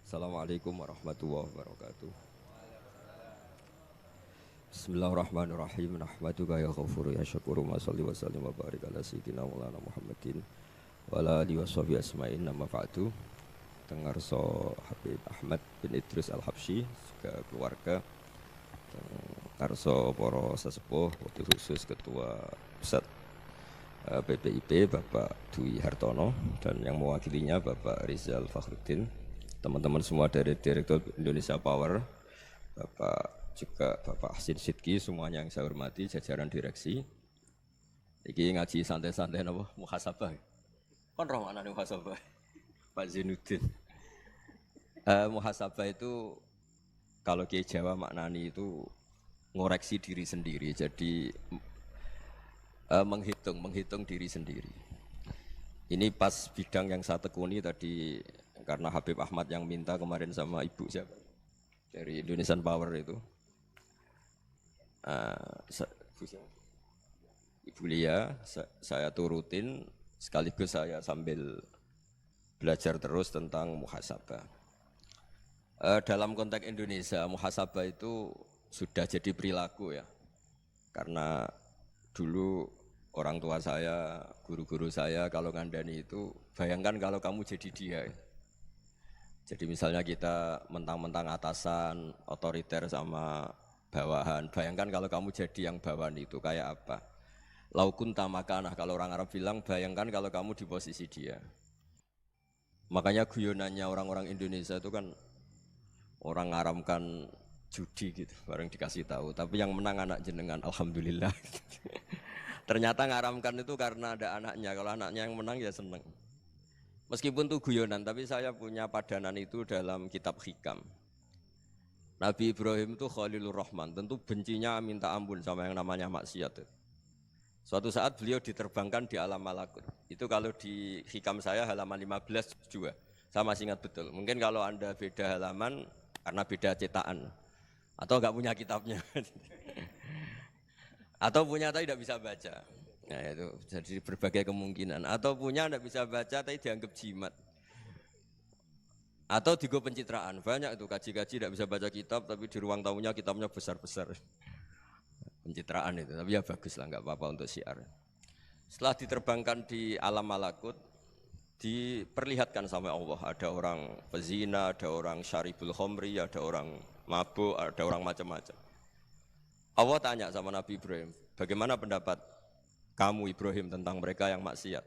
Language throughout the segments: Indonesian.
Assalamualaikum warahmatullahi wabarakatuh. Bismillahirrahmanirrahim. Nahmaduka ya ghafuru ya syakuru ma shalli wa sallim wa barik ala sayyidina Maulana Muhammadin wa ala alihi washabihi asma'in nama ba'du. Tengarso Habib Ahmad bin Idris Al-Habsyi juga keluarga. Tengarso para sesepuh wakil khusus ketua pusat BPIP Bapak Dwi Hartono dan yang mewakilinya Bapak Rizal Fakhruddin, teman-teman semua dari Direktur Indonesia Power, Bapak Hasin Sidki, semuanya yang saya hormati, jajaran direksi. Iki ngaji santai-santai napa muhasabah. Kon roh maknane muhasabah. Pak Zainuddin. Muhasabah itu kalau Kiai Jawa maknani itu ngoreksi diri sendiri. Jadi menghitung diri sendiri. Ini pas bidang yang saya tekuni tadi karena Habib Ahmad yang minta kemarin sama Ibu siapa dari Indonesian Power itu. Ibu Lia, saya turutin sekaligus saya sambil belajar terus tentang muhasabah. Dalam konteks Indonesia, muhasabah itu sudah jadi perilaku ya. Karena dulu orang tua saya, guru-guru saya kalau ngandani itu, bayangkan kalau kamu jadi dia. Jadi misalnya kita mentang-mentang atasan, otoriter sama bawahan. Bayangkan kalau kamu jadi yang bawahan itu kayak apa? Laukun tamakanah, kalau orang Arab bilang, bayangkan kalau kamu di posisi dia. Makanya guyonannya orang-orang Indonesia itu kan orang ngaramkan judi gitu, bareng dikasih tahu. Tapi yang menang anak jenengan, alhamdulillah. Ternyata ngaramkan itu karena ada anaknya. Kalau anaknya yang menang ya seneng. Meskipun itu guyonan, tapi saya punya padanan itu dalam kitab Hikam. Nabi Ibrahim itu Khalilur Rahman, tentu bencinya minta ampun sama yang namanya maksiat. Suatu saat beliau diterbangkan di alam malakut. Itu kalau di Hikam saya halaman 15 juga. Saya masih ingat betul. Mungkin kalau Anda beda halaman karena beda cetakan atau enggak punya kitabnya. Atau punya tapi tidak bisa baca. Nah itu jadi berbagai kemungkinan. Atau punya tidak bisa baca tapi dianggap jimat. Atau digo pencitraan. Banyak itu kaji-kaji tidak bisa baca kitab tapi di ruang tamunya kitabnya besar-besar. Pencitraan itu, tapi ya bagus lah, nggak apa-apa untuk syiar. Setelah diterbangkan di alam malakut, diperlihatkan sama Allah. Ada orang pezina, ada orang syaribul khomri, ada orang mabuk, ada orang macam-macam. Allah tanya sama Nabi Ibrahim, bagaimana pendapat kamu Ibrahim tentang mereka yang maksiat?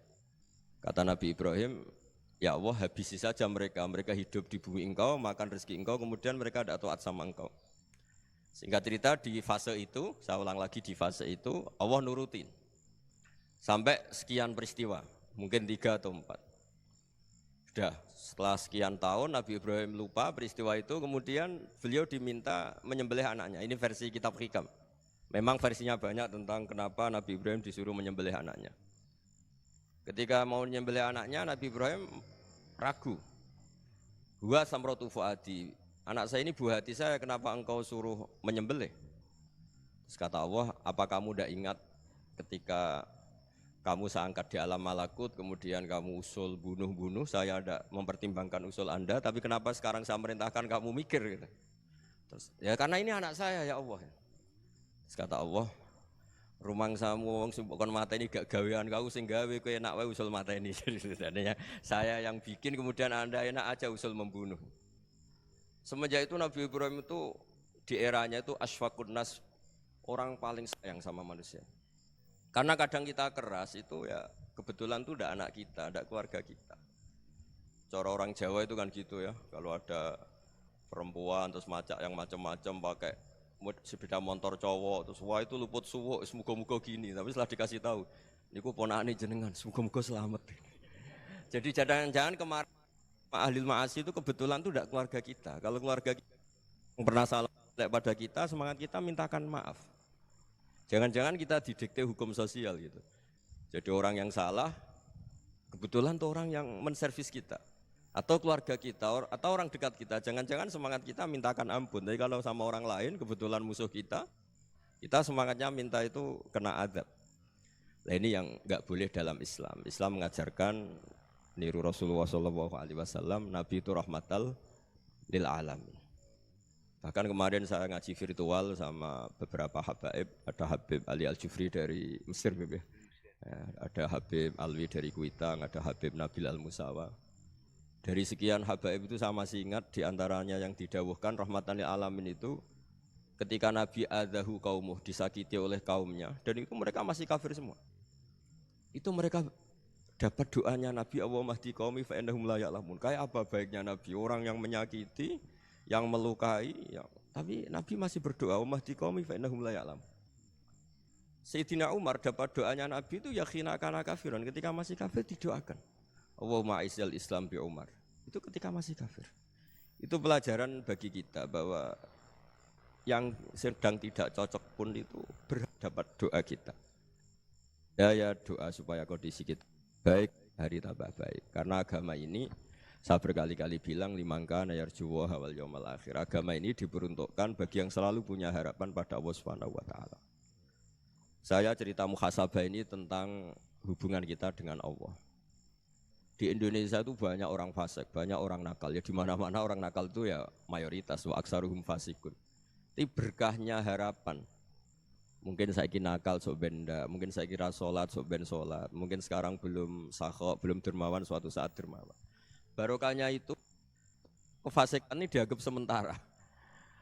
Kata Nabi Ibrahim, ya Allah habisi saja mereka, mereka hidup di bumi engkau, makan rezeki engkau, kemudian mereka tidak taat sama engkau. Singkat cerita di fase itu, saya ulang lagi di fase itu, Allah nurutin. Sampai sekian peristiwa, mungkin 3 atau 4. Sudah, setelah sekian tahun Nabi Ibrahim lupa peristiwa itu, kemudian beliau diminta menyembelih anaknya. Ini versi kitab Hikam. Memang versinya banyak tentang kenapa Nabi Ibrahim disuruh menyembelih anaknya. Ketika mau menyembelih anaknya, Nabi Ibrahim ragu. Huwa samratu fuadi, anak saya ini buah hati saya, kenapa engkau suruh menyembelih? Terus kata Allah, apa kamu tidak ingat ketika kamu saya angkat di alam malakut, kemudian kamu usul bunuh-bunuh, saya ada mempertimbangkan usul Anda, tapi kenapa sekarang saya merintahkan kamu mikir gitu. Terus, ya karena ini anak saya ya Allah. Terus kata Allah, rumang samu wong sing kon mateni gak gawean kau sing gawe kowe enak wae usul mateni. Jadi saya yang bikin kemudian Anda enak aja usul membunuh. Semenjak itu Nabi Ibrahim itu di eranya itu asfaqun nas, orang paling sayang sama manusia. Karena kadang kita keras itu ya kebetulan tuh udah anak kita, ada keluarga kita. Cara orang Jawa itu kan gitu ya, kalau ada perempuan terus macak yang macam-macam pakai sepeda motor cowok terus wah itu luput suwuk, semoga-moga gini. Tapi setelah dikasih tahu, niku ponakane jenengan, semoga-moga selamat. Jadi jangan-jangan kemarin ahli ma'asi itu kebetulan tuh tidak keluarga kita. Kalau keluarga kita yang pernah salah pada kita, semangat kita mintakan maaf. Jangan-jangan kita didikte hukum sosial gitu. Jadi orang yang salah, kebetulan tuh orang yang menservis kita. Atau keluarga kita, atau orang dekat kita. Jangan-jangan semangat kita mintakan ampun. Tapi kalau sama orang lain, kebetulan musuh kita semangatnya minta itu kena adab. Nah ini yang nggak boleh dalam Islam. Islam mengajarkan niru Rasulullah SAW, Nabi itu rahmatal lil alamin. Bahkan kemarin saya ngaji virtual sama beberapa habaib, ada Habib Ali Al-Jufri dari Mesir, ya, ada Habib Alwi dari Kuitang, ada Habib Nabil Al-Musawa. Dari sekian habaib itu saya masih ingat diantaranya yang didawuhkan rahmatan lil alamin itu ketika Nabi adahu kaumuh, disakiti oleh kaumnya, dan itu mereka masih kafir semua. Itu mereka dapat doanya Nabi, Allahumma hdi qaumi fa innahum la ya'lamun. Kayak apa baiknya Nabi, orang yang menyakiti, yang melukai, tapi Nabi masih berdoa, Allahumma hdi qaumi fa innahum la ya'lamun. Sayyidina Umar dapat doanya Nabi itu yakhina kana kafiran, ketika masih kafir didoakan. Allahumma aizzal Islam bi Umar. Itu ketika masih kafir. Itu pelajaran bagi kita bahwa yang sedang tidak cocok pun itu berdapat doa kita. Ya doa supaya kondisi kita baik, hari tambah baik. Karena agama ini saya berkali-kali bilang limangka nayarjuwa wal yaumal akhir. Agama ini diperuntukkan bagi yang selalu punya harapan pada Allah Subhanahu wa taala. Saya cerita muhasabah ini tentang hubungan kita dengan Allah. Di Indonesia itu banyak orang fasik, banyak orang nakal. Ya di mana-mana orang nakal itu ya mayoritas wa aksaruhum fasikun. Tapi berkahnya harapan. Mungkin saya kira nakal sok benda, mungkin saya kira sholat sok ben sholat, mungkin sekarang belum sakhok, belum dermawan, suatu saat dermawan. Barokahnya itu kefasikan ini dianggap sementara,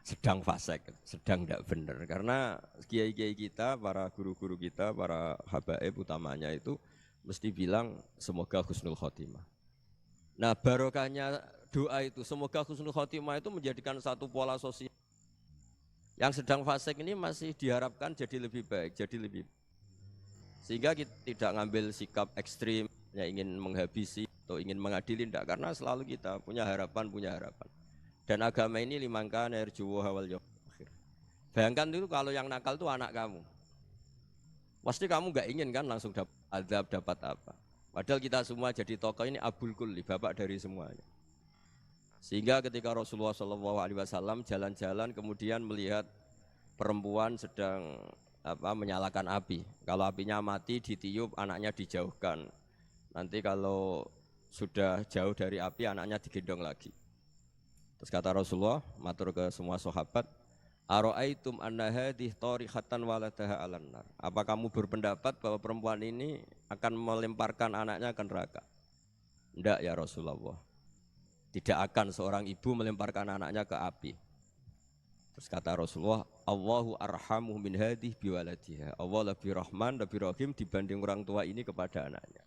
sedang fasik, sedang tidak benar. Karena kiai-kiai kita, para guru-guru kita, para habaib utamanya itu mesti bilang semoga husnul khotimah. Nah barokahnya doa itu semoga husnul khotimah itu menjadikan satu pola sosial. Yang sedang fasik ini masih diharapkan jadi lebih baik, jadi lebih. Sehingga kita tidak ngambil sikap ekstrim, yang ingin menghabisi atau ingin mengadili, tidak. Karena selalu kita punya harapan. Dan agama ini limangka nerjuwo hawal yaumil akhir. Bayangkan itu kalau yang nakal itu anak kamu. Pasti kamu nggak ingin kan langsung dapat azab, dapat apa. Padahal kita semua jadi tokoh ini abul kulli, bapak dari semuanya. Sehingga ketika Rasulullah SAW jalan-jalan kemudian melihat perempuan sedang menyalakan api. Kalau apinya mati ditiup, anaknya dijauhkan. Nanti kalau sudah jauh dari api, anaknya digendong lagi. Terus kata Rasulullah, matur ke semua sahabat, Aro'aitum anna hadhihi tarihatan waladaha 'alan nar. Apa kamu berpendapat bahwa perempuan ini akan melemparkan anaknya ke neraka? Tidak ya Rasulullah. Tidak akan seorang ibu melemparkan anaknya ke api. Terus kata Rasulullah, Allahu arhamu min hadhihi biwaladiha. Allah lebih rahman, lebih rahim dibanding orang tua ini kepada anaknya.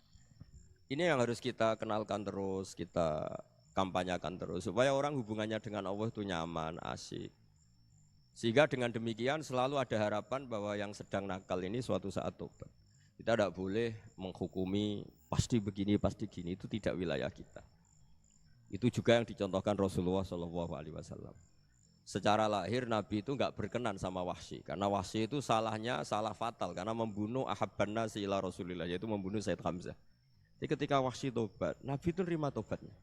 Ini yang harus kita kenalkan terus, kita kampanyakan terus supaya orang hubungannya dengan Allah itu nyaman, asik. Sehingga dengan demikian selalu ada harapan bahwa yang sedang nakal ini suatu saat tobat. Kita tidak boleh menghukumi pasti begini, pasti gini, itu tidak wilayah kita. Itu juga yang dicontohkan Rasulullah SAW. Secara lahir Nabi itu enggak berkenan sama Wahsy, karena Wahsy itu salahnya salah fatal karena membunuh ahabban nasi ila Rasulillah, yaitu membunuh Sayyid Hamzah. Jadi ketika Wahsy tobat, Nabi itu nerima tobatnya.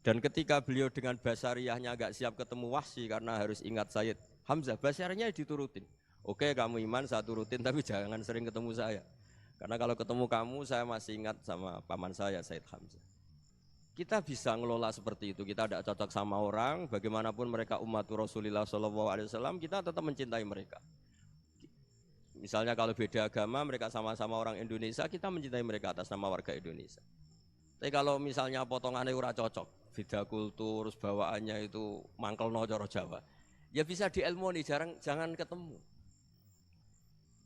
Dan ketika beliau dengan basariyahnya enggak siap ketemu Wahsy karena harus ingat Sayyid Hamzah, basariyahnya diturutin. Oke, kamu iman, saya turutin, tapi jangan sering ketemu saya. Karena kalau ketemu kamu, saya masih ingat sama paman saya, Sayyid Hamzah. Kita bisa ngelola seperti itu. Kita tidak cocok sama orang, bagaimanapun mereka umat Rasulullah SAW, kita tetap mencintai mereka. Misalnya kalau beda agama, mereka sama-sama orang Indonesia, kita mencintai mereka atas nama warga Indonesia. Tapi kalau misalnya potongannya ora cocok, beda kultur, bawaannya itu mangkelno cara Jawa, ya bisa diilmoni, jangan ketemu.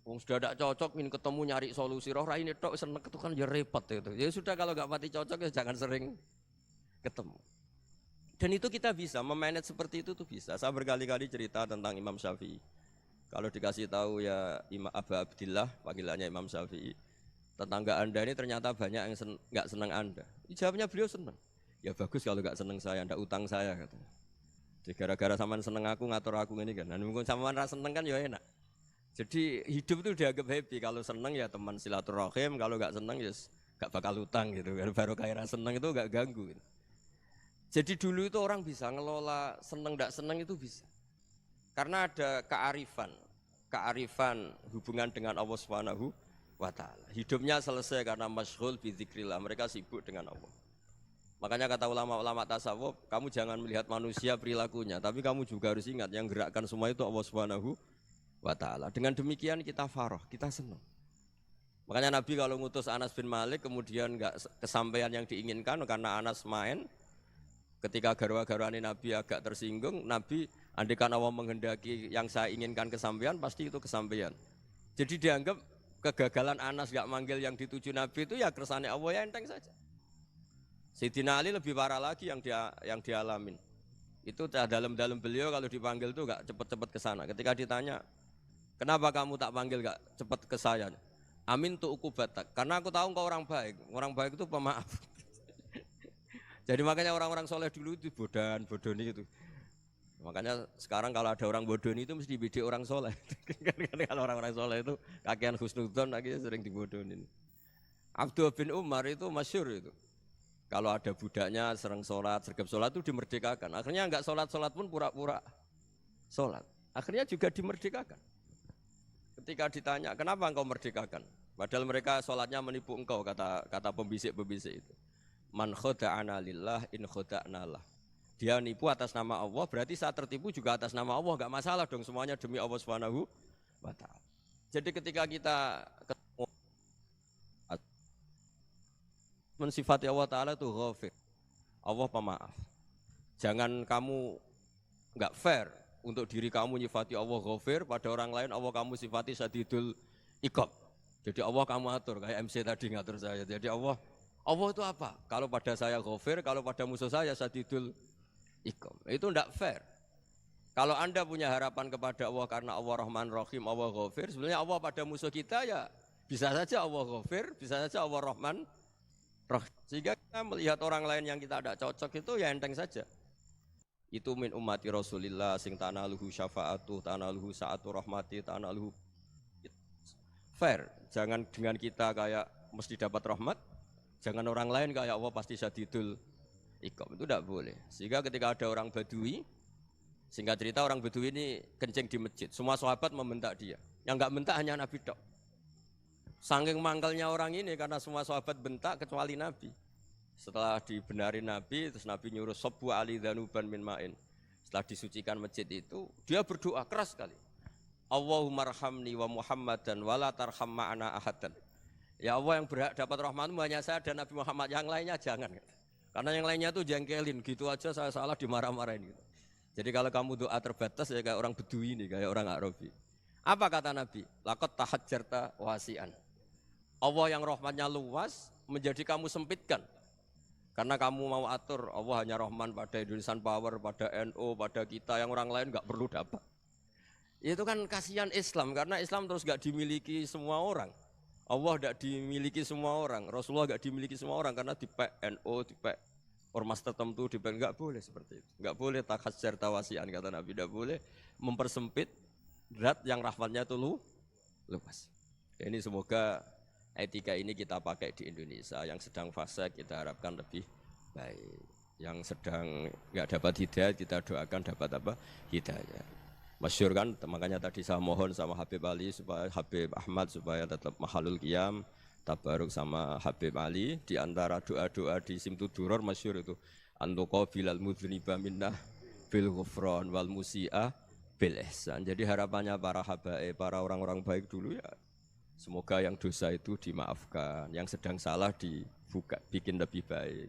Wong sudah tidak cocok, ingin ketemu nyari solusi. Roh ini tok seneng itu kan ya repot itu. Ya sudah kalau nggak pati cocok ya jangan sering ketemu. Dan itu kita bisa memanage seperti itu tuh bisa. Saya berkali-kali cerita tentang Imam Syafi'i. Kalau dikasih tahu ya Imam Aba Abdillah, panggilannya Imam Syafi'i, tetangga Anda ini ternyata banyak yang nggak senang Anda. Jawabnya beliau senang. Ya bagus kalau nggak senang saya, ndak utang saya katanya. Jadi gara-gara sampean seneng aku ngatur aku ini kan. Dan mungkin sampean ra seneng kan ya enak. Jadi hidup itu dianggap happy. Kalau seneng ya teman silaturahim, kalau nggak seneng ya nggak bakal utang gitu. Baru kayak seneng itu nggak ganggu. Gitu. Jadi dulu itu orang bisa ngelola seneng tidak seneng itu bisa. Karena ada kearifan hubungan dengan Allah Subhanahu wa taala. Hidupnya selesai karena masyghul bi dzikrillah, mereka sibuk dengan Allah. Makanya kata ulama-ulama tasawuf, kamu jangan melihat manusia perilakunya, tapi kamu juga harus ingat yang gerakkan semua itu Allah Subhanahu wa taala. Dengan demikian kita farah, kita senang. Makanya Nabi kalau ngutus Anas bin Malik kemudian enggak kesampaian yang diinginkan karena Anas main, ketika garwa-garwane Nabi agak tersinggung, Nabi andaikan Allah menghendaki yang saya inginkan kesampaian, pasti itu kesampaian. Jadi dianggap kegagalan Anas enggak manggil yang dituju Nabi itu ya kersane Allah, ya enteng saja. Sayyidina Ali lebih parah lagi yang dialamin. Itu dalam beliau kalau dipanggil itu enggak cepat-cepat ke sana. Ketika ditanya, "Kenapa kamu tak panggil enggak cepat ke saya?" Amin tu ukubatak, karena aku tahu engkau orang baik. Orang baik itu pemaaf. Jadi makanya orang-orang soleh dulu itu bodoni itu. Makanya sekarang kalau ada orang bodoni itu mesti bidik orang soleh. Kalau orang-orang soleh itu kakean husnudzon akhirnya sering dibodonin. Abdul bin Umar itu masyhur itu. Kalau ada budaknya sering sholat, sergap sholat itu dimerdekakan. Akhirnya enggak sholat pun pura-pura sholat. Akhirnya juga dimerdekakan. Ketika ditanya, kenapa engkau merdekakan? Padahal mereka sholatnya menipu engkau, kata pembisik-pembisik itu. Man khoda'ana lillah in khoda'na lah. Dia nipu atas nama Allah, berarti saat tertipu juga atas nama Allah. Enggak masalah dong, semuanya demi Allah Subhanahu wa ta'ala. Jadi ketika kita ketemu mensifati Allah Ta'ala itu ghafir, Allah pemaaf. Jangan kamu enggak fair untuk diri kamu nyifati Allah ghafir, pada orang lain Allah kamu sifati syadidul iqab. Jadi Allah kamu atur, kayak MC tadi ngatur saya. Jadi Allah itu apa? Kalau pada saya ghafir, kalau pada musuh saya syadidul iqab. Itu enggak fair. Kalau Anda punya harapan kepada Allah karena Allah Rahman Rahim, Allah ghafir, sebenarnya Allah pada musuh kita ya bisa saja Allah ghafir, bisa saja Allah Rahman Rahim. Sehingga kita melihat orang lain yang kita tidak cocok itu ya enteng saja. Itu min ummati Rasulillah sing tanaluhu syafa'atu, tanaluhu sa'atu rahmati, tanaluhu fair. Jangan dengan kita kayak mesti dapat rahmat, jangan orang lain kayak Allah pasti syadidul iqab. Itu tidak boleh. Sehingga ketika ada orang Badui, singkat cerita orang Badui ini kencing di masjid, semua sahabat membentak dia. Yang enggak bentak hanya Nabi tok. Saking mangkelnya orang ini karena semua sahabat bentak kecuali Nabi. Setelah dibenarin Nabi, terus Nabi nyuruh sabbu ali dhanuban min ma'in. Setelah disucikan masjid itu, dia berdoa keras sekali. Allahumma arhamni wa Muhammadan wa la tarham ma'ana ahadan. Ya Allah, yang berhak dapat rahmatmu hanya saya dan Nabi Muhammad, yang lainnya jangan. Karena yang lainnya tuh jengkelin, gitu aja saya salah dimarah-marahin gitu. Jadi kalau kamu doa terbatas ya kayak orang Bedui ini, kayak orang Arabi. Apa kata Nabi? Laqad tahajjarta wasi'an. Allah yang rahmatnya luas menjadi kamu sempitkan. Karena kamu mau atur Allah hanya Rahman pada Indonesian Power, pada NU, pada kita, yang orang lain enggak perlu dapat. Itu kan kasihan Islam, karena Islam terus enggak dimiliki semua orang. Allah enggak dimiliki semua orang, Rasulullah enggak dimiliki semua orang, karena dipek NU, dipek ormas tertentu, dipek enggak boleh seperti itu. Enggak boleh takhasyar tawasian, kata Nabi, enggak boleh mempersempit zat yang rahmatnya itu luas. Ini semoga etika ini kita pakai di Indonesia. Yang sedang fase kita harapkan lebih baik. Yang sedang nggak dapat hidayah kita doakan dapat apa? Hidayah. Masyhur kan, makanya tadi saya mohon sama Habib Ali supaya Habib Ahmad supaya tetap mahalul qiyam, tabaruk sama Habib Ali. Di antara doa-doa di Simtuduror masyhur itu antuqabilal mudhniba minnah bil ghufran wal musi'ah bil ihsan. Jadi harapannya para habaib, para orang-orang baik dulu ya, semoga yang dosa itu dimaafkan, yang sedang salah dibuka, bikin lebih baik.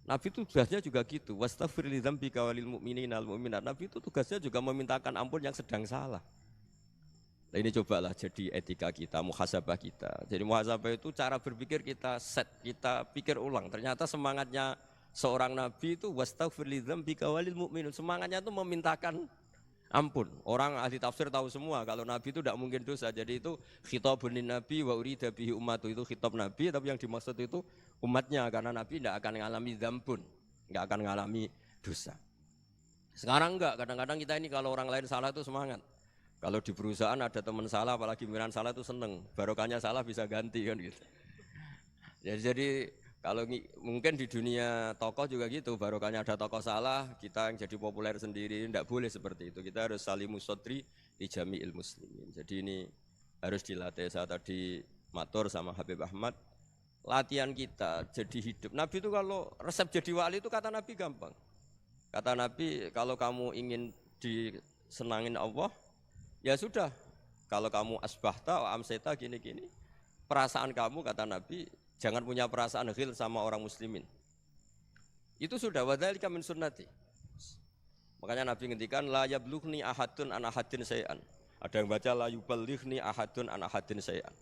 Nabi itu tugasnya juga gitu. Wastaghfir li dzambika walil mu'minina wal mu'minat. Nabi itu tugasnya juga memintakan ampun yang sedang salah. Nah, ini cobalah jadi etika kita, muhasabah kita. Jadi muhasabah itu cara berpikir kita set, kita pikir ulang. Ternyata semangatnya seorang nabi itu wastaghfir li dzambika walil mu'minun. Semangatnya itu memintakan ampun. Orang ahli tafsir tahu semua kalau Nabi itu tidak mungkin dosa. Jadi itu khitabun lin Nabi wa urida bihi ummatu, itu khitab Nabi, tapi yang dimaksud itu umatnya, karena Nabi tidak akan mengalami dzambun, tidak akan mengalami dosa. Sekarang enggak, kadang-kadang kita ini kalau orang lain salah itu semangat. Kalau di perusahaan ada teman salah, apalagi pimpinan salah itu seneng. Barokahnya salah bisa ganti kan gitu. Jadi kalau mungkin di dunia tokoh juga gitu, barokahnya ada tokoh salah, kita yang jadi populer sendiri, tidak boleh seperti itu. Kita harus salimus sodri di jami'il muslimin. Jadi ini harus dilatih. Saya tadi matur sama Habib Ahmad, latihan kita jadi hidup. Nabi itu kalau resep jadi wali itu kata Nabi gampang. Kata Nabi kalau kamu ingin disenangin Allah, ya sudah. Kalau kamu asbahta, amseta gini-gini, perasaan kamu kata Nabi jangan punya perasaan ghil sama orang muslimin. Itu sudah wadzalika min sunnati. Makanya Nabi ngendikan la yablughni ahadun an ahadin syai'an. Ada yang baca la yuballighni ahadun an ahadin syai'an.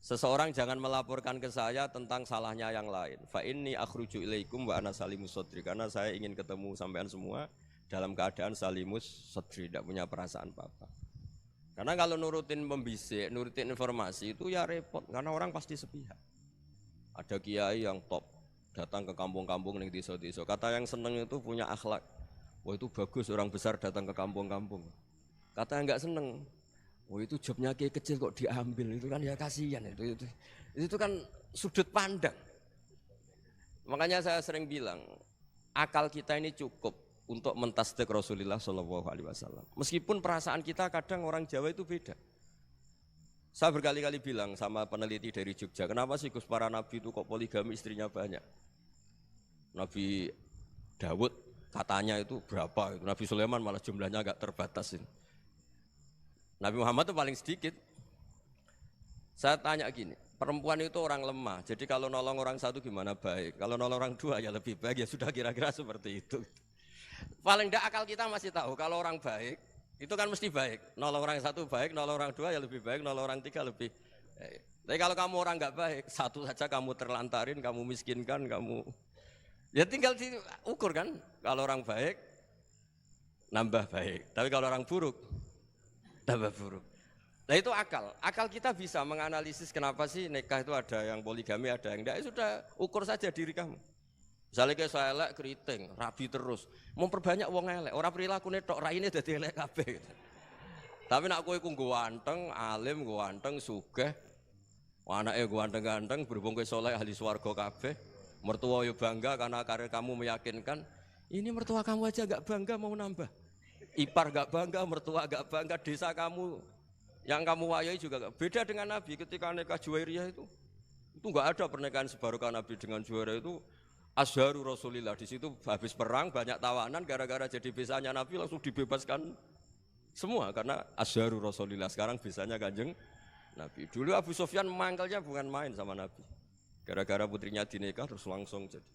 Seseorang jangan melaporkan ke saya tentang salahnya yang lain. Fa inni akhruju ilaikum wa ana salimus sadri. Karena saya ingin ketemu sampean semua dalam keadaan salimus sadri, tidak punya perasaan apa-apa. Karena kalau nurutin pembisik, nurutin informasi itu ya repot. Karena orang pasti sepihak. Ada kiai yang top, datang ke kampung-kampung ning desa-desa. Kata yang seneng itu punya akhlak. Wah itu bagus orang besar datang ke kampung-kampung. Kata yang enggak seneng, oh itu jobnya kayak kecil kok diambil, itu kan ya kasihan itu kan sudut pandang. Makanya saya sering bilang akal kita ini cukup untuk mentasdik Rasulullah Shallallahu Alaihi Wasallam. Meskipun perasaan kita kadang orang Jawa itu beda. Saya berkali-kali bilang sama peneliti dari Jogja, kenapa sih Gus para nabi itu kok poligami istrinya banyak? Nabi Dawud katanya itu berapa? Nabi Sulaiman malah jumlahnya agak terbatas ini. Nabi Muhammad itu paling sedikit. Saya tanya gini, perempuan itu orang lemah, jadi kalau nolong orang satu gimana baik, kalau nolong orang dua ya lebih baik, ya sudah kira-kira seperti itu. Paling tidak akal kita masih tahu kalau orang baik, itu kan mesti baik. Nolong orang satu baik, nolong orang dua ya lebih baik, nolong orang tiga lebih baik. Tapi kalau kamu orang nggak baik, satu saja kamu terlantarin, kamu miskinkan, kamu ya tinggal diukur kan. Kalau orang baik, nambah baik. Tapi kalau orang buruk, tambah buruk. Nah itu akal. Akal kita bisa menganalisis kenapa sih nikah itu ada yang poligami, ada yang enggak. Ya sudah, ukur saja diri kamu. Misalnya kayak saya elek keriting, rabi terus. Memperbanyak wong elek. Orang perilaku tok raine dadi elek kabeh. Gitu. Tapi nak kowe ku ganteng, alim, ganteng, sugih. Anake ganteng-ganteng, berhubung kowe saleh ahli swarga kabeh. Mertua yo bangga karena karir kamu meyakinkan. Ini mertua kamu aja enggak bangga mau nambah. Ipar gak bangga, mertua gak bangga, desa kamu yang kamu wayai juga gak. Beda dengan Nabi ketika nikah Juwairiyah itu gak ada pernikahan sebarokah Nabi dengan Juwairiyah itu Azharu Rasulillah. Di situ habis perang banyak tawanan gara-gara jadi besanya Nabi langsung dibebaskan semua karena Azharu Rasulillah. Sekarang besanya Kanjeng Nabi. Dulu Abu Sufyan mangkelnya bukan main sama Nabi. Gara-gara putrinya dinikah terus langsung jadi.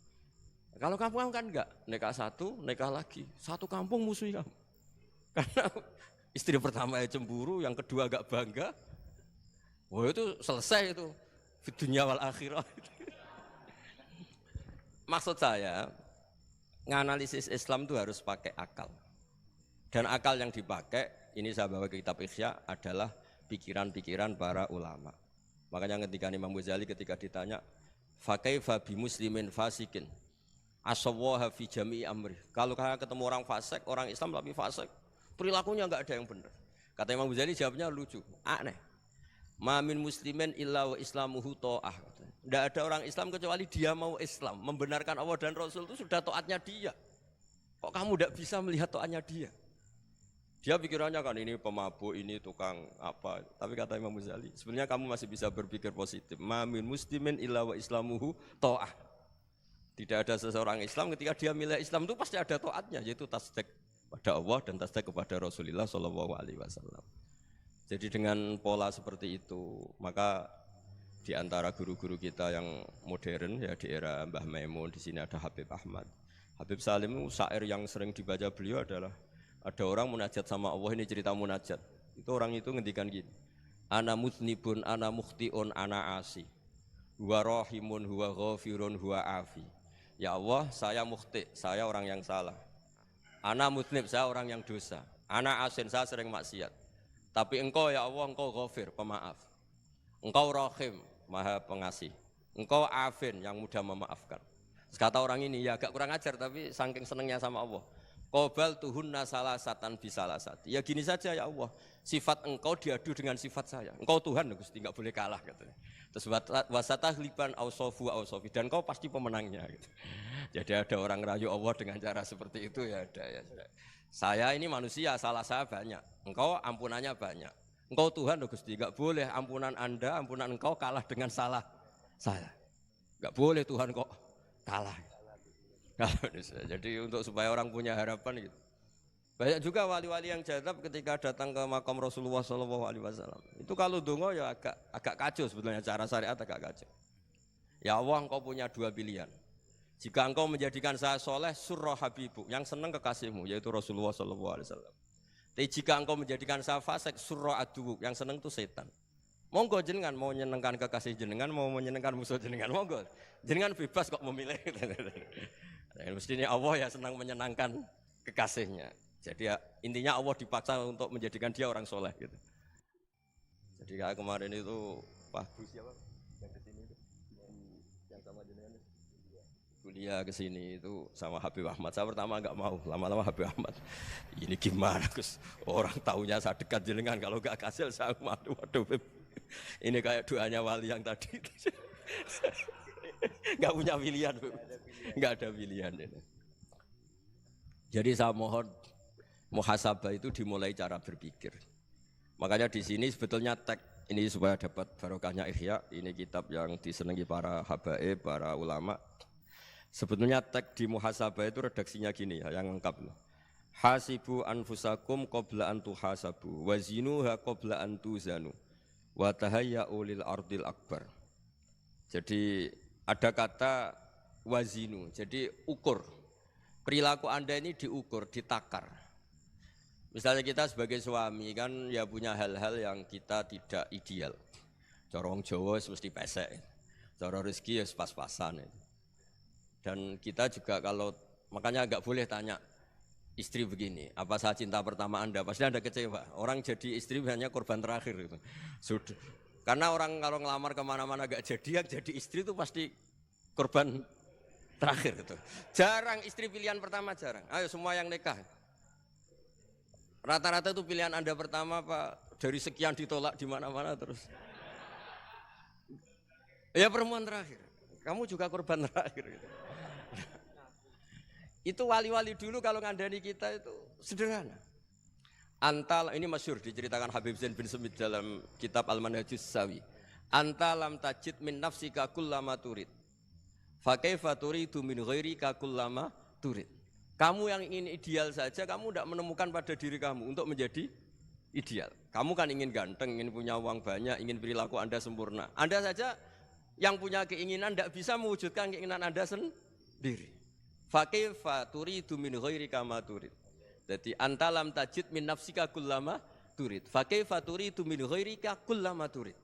Kalau kamu kan enggak, nikah satu, nikah lagi, satu kampung musuh kamu. Karena istri pertama ya cemburu, yang kedua agak bangga. Wah itu selesai itu. Di dunia wal akhirah. Maksud saya, nganalisis Islam itu harus pakai akal. Dan akal yang dipakai, ini saya bawa ke kitab Ihya, adalah pikiran-pikiran para ulama. Makanya ketika Imam Ghazali ketika ditanya, fakaifa bi muslimin fasikin asawwaha fi jami'i amri. Kalau kalian ketemu orang fasik, orang Islam tapi fasik, perilakunya enggak ada yang benar. Kata Imam Ghazali jawabnya lucu, aneh. Ma min muslimin illa wa islamuhu ta'ah. Enggak ada orang Islam kecuali dia mau Islam, membenarkan Allah dan Rasul itu sudah taatnya dia. Kok kamu enggak bisa melihat taatnya dia? Dia pikirannya kan ini pemabuk, ini tukang apa. Tapi kata Imam Ghazali, sebenarnya kamu masih bisa berpikir positif. Ma min muslimin illa wa islamuhu ta'ah. Tidak ada seseorang Islam ketika dia milih Islam itu pasti ada taatnya, yaitu tasdik pada Allah dan tasdik kepada Rasulullah Shallallahu Alaihi Wasallam. Jadi dengan pola seperti itu, maka di antara guru-guru kita yang modern ya di era Mbah Maimun, di sini ada Habib Ahmad, Habib Salim, syair yang sering dibaca beliau adalah ada orang munajat sama Allah, ini cerita munajat. Itu orang itu ngendikan gini, ana mutnibun, ana mukhtiun, ana asi, huwa rahimun, huwa ghafirun, huwa afi. Ya Allah, saya mukhti, saya orang yang salah. Ana mutnib, saya orang yang dosa. Ana asin, saya sering maksiat. Tapi engkau ya Allah, engkau ghafir, pemaaf. Engkau rahim, maha pengasih. Engkau afin, yang mudah memaafkan. Kata orang ini, ya agak kurang ajar, tapi saking senengnya sama Allah. Qobal tuhunna salasatan bisalasati. Ya gini saja ya Allah, sifat engkau diadu dengan sifat saya. Engkau Tuhan, Gusti, enggak boleh kalah katanya. Terus wasatahliban ausofu ausofi, dan engkau pasti pemenangnya gitu. Jadi ada orang rayu Allah dengan cara seperti itu ya ada ya. Saya ini manusia, salah saya banyak. Engkau ampunannya banyak. Engkau Tuhan, Gusti, enggak boleh ampunan Anda, ampunan engkau kalah dengan salah saya. Enggak boleh Tuhan kok kalah. Jadi untuk supaya orang punya harapan gitu. Banyak juga wali-wali yang jadab ketika datang ke makam Rasulullah SAW. Itu kalau dongo ya agak kacau sebetulnya, cara syariat agak kacau. Ya Allah, engkau punya dua pilihan. Jika engkau menjadikan saya soleh, surah habibuk, yang senang kekasihmu, yaitu Rasulullah SAW. Tapi jika engkau menjadikan saya fasik, surah adubuk, yang senang itu setan. Monggo jenengan mau menyenangkan kekasih jenengan, mau menyenangkan musuh jenengan, monggo. Jenengan bebas kok memilih. Mestinya Allah ya senang menyenangkan kekasihnya. Jadi ya, intinya Allah dipaksa untuk menjadikan dia orang soleh gitu. Jadi kayak kemarin itu Pak Gus siapa yang kesini itu, yang sama jenengan kuliah kesini itu sama Habib Ahmad. Saya pertama nggak mau, lama-lama Habib Ahmad. Ini gimana Gus? Orang tahunya saya dekat jenengan, kalau nggak kasih saya malu. Waduh, ini kayak doanya wali yang tadi. Nggak punya pilihan, nggak ada pilihan. Jadi saya mohon muhasabah itu dimulai cara berpikir. Makanya di sini sebetulnya teks ini supaya dapat barokahnya Ihya, ini kitab yang disenangi para habaib, para ulama. Sebetulnya teks di muhasabah itu redaksinya gini ya, yang lengkap. Hasibu anfusakum qabla an tuhasabu wa zinuha qabla an tuzanu wa tahayya'u lil ardil akbar. Jadi ada kata wazinu, jadi ukur. Perilaku Anda ini diukur, ditakar. Misalnya kita sebagai suami kan ya punya hal-hal yang kita tidak ideal. Corong Jawa mesti pesek, cara rezeki ya pas-pasan. Dan kita juga kalau makanya agak boleh tanya istri begini, apa saya cinta pertama Anda? Pasti Anda kecewa. Orang jadi istri hanya korban terakhir gitu. Sudah. Karena orang kalau ngelamar kemana-mana gak jadi, yang jadi istri itu pasti korban terakhir gitu. Jarang istri pilihan pertama, jarang. Ayo semua yang nikah. Rata-rata itu pilihan Anda pertama Pak, dari sekian ditolak di mana-mana terus. Ya perempuan terakhir. Kamu juga korban terakhir gitu. Itu wali-wali dulu kalau ngandani kita itu sederhana. Antal ini masyhur diceritakan Habib Zain bin Semit dalam kitab Al-Manhajus Sawi. Anta lam tajid min nafsika kullama turid. Fa kaifa turidu min ghairika kullama turid. Kamu yang ingin ideal saja, kamu tidak menemukan pada diri kamu untuk menjadi ideal. Kamu kan ingin ganteng, ingin punya uang banyak, ingin perilaku Anda sempurna. Anda saja yang punya keinginan tidak bisa mewujudkan keinginan Anda sendiri. Fa kaifa turidu min ghairika ma turid. Jadi anta lam tajid min nafsika kullama turid. Fa kaifa turidu min ghairika kullama turid.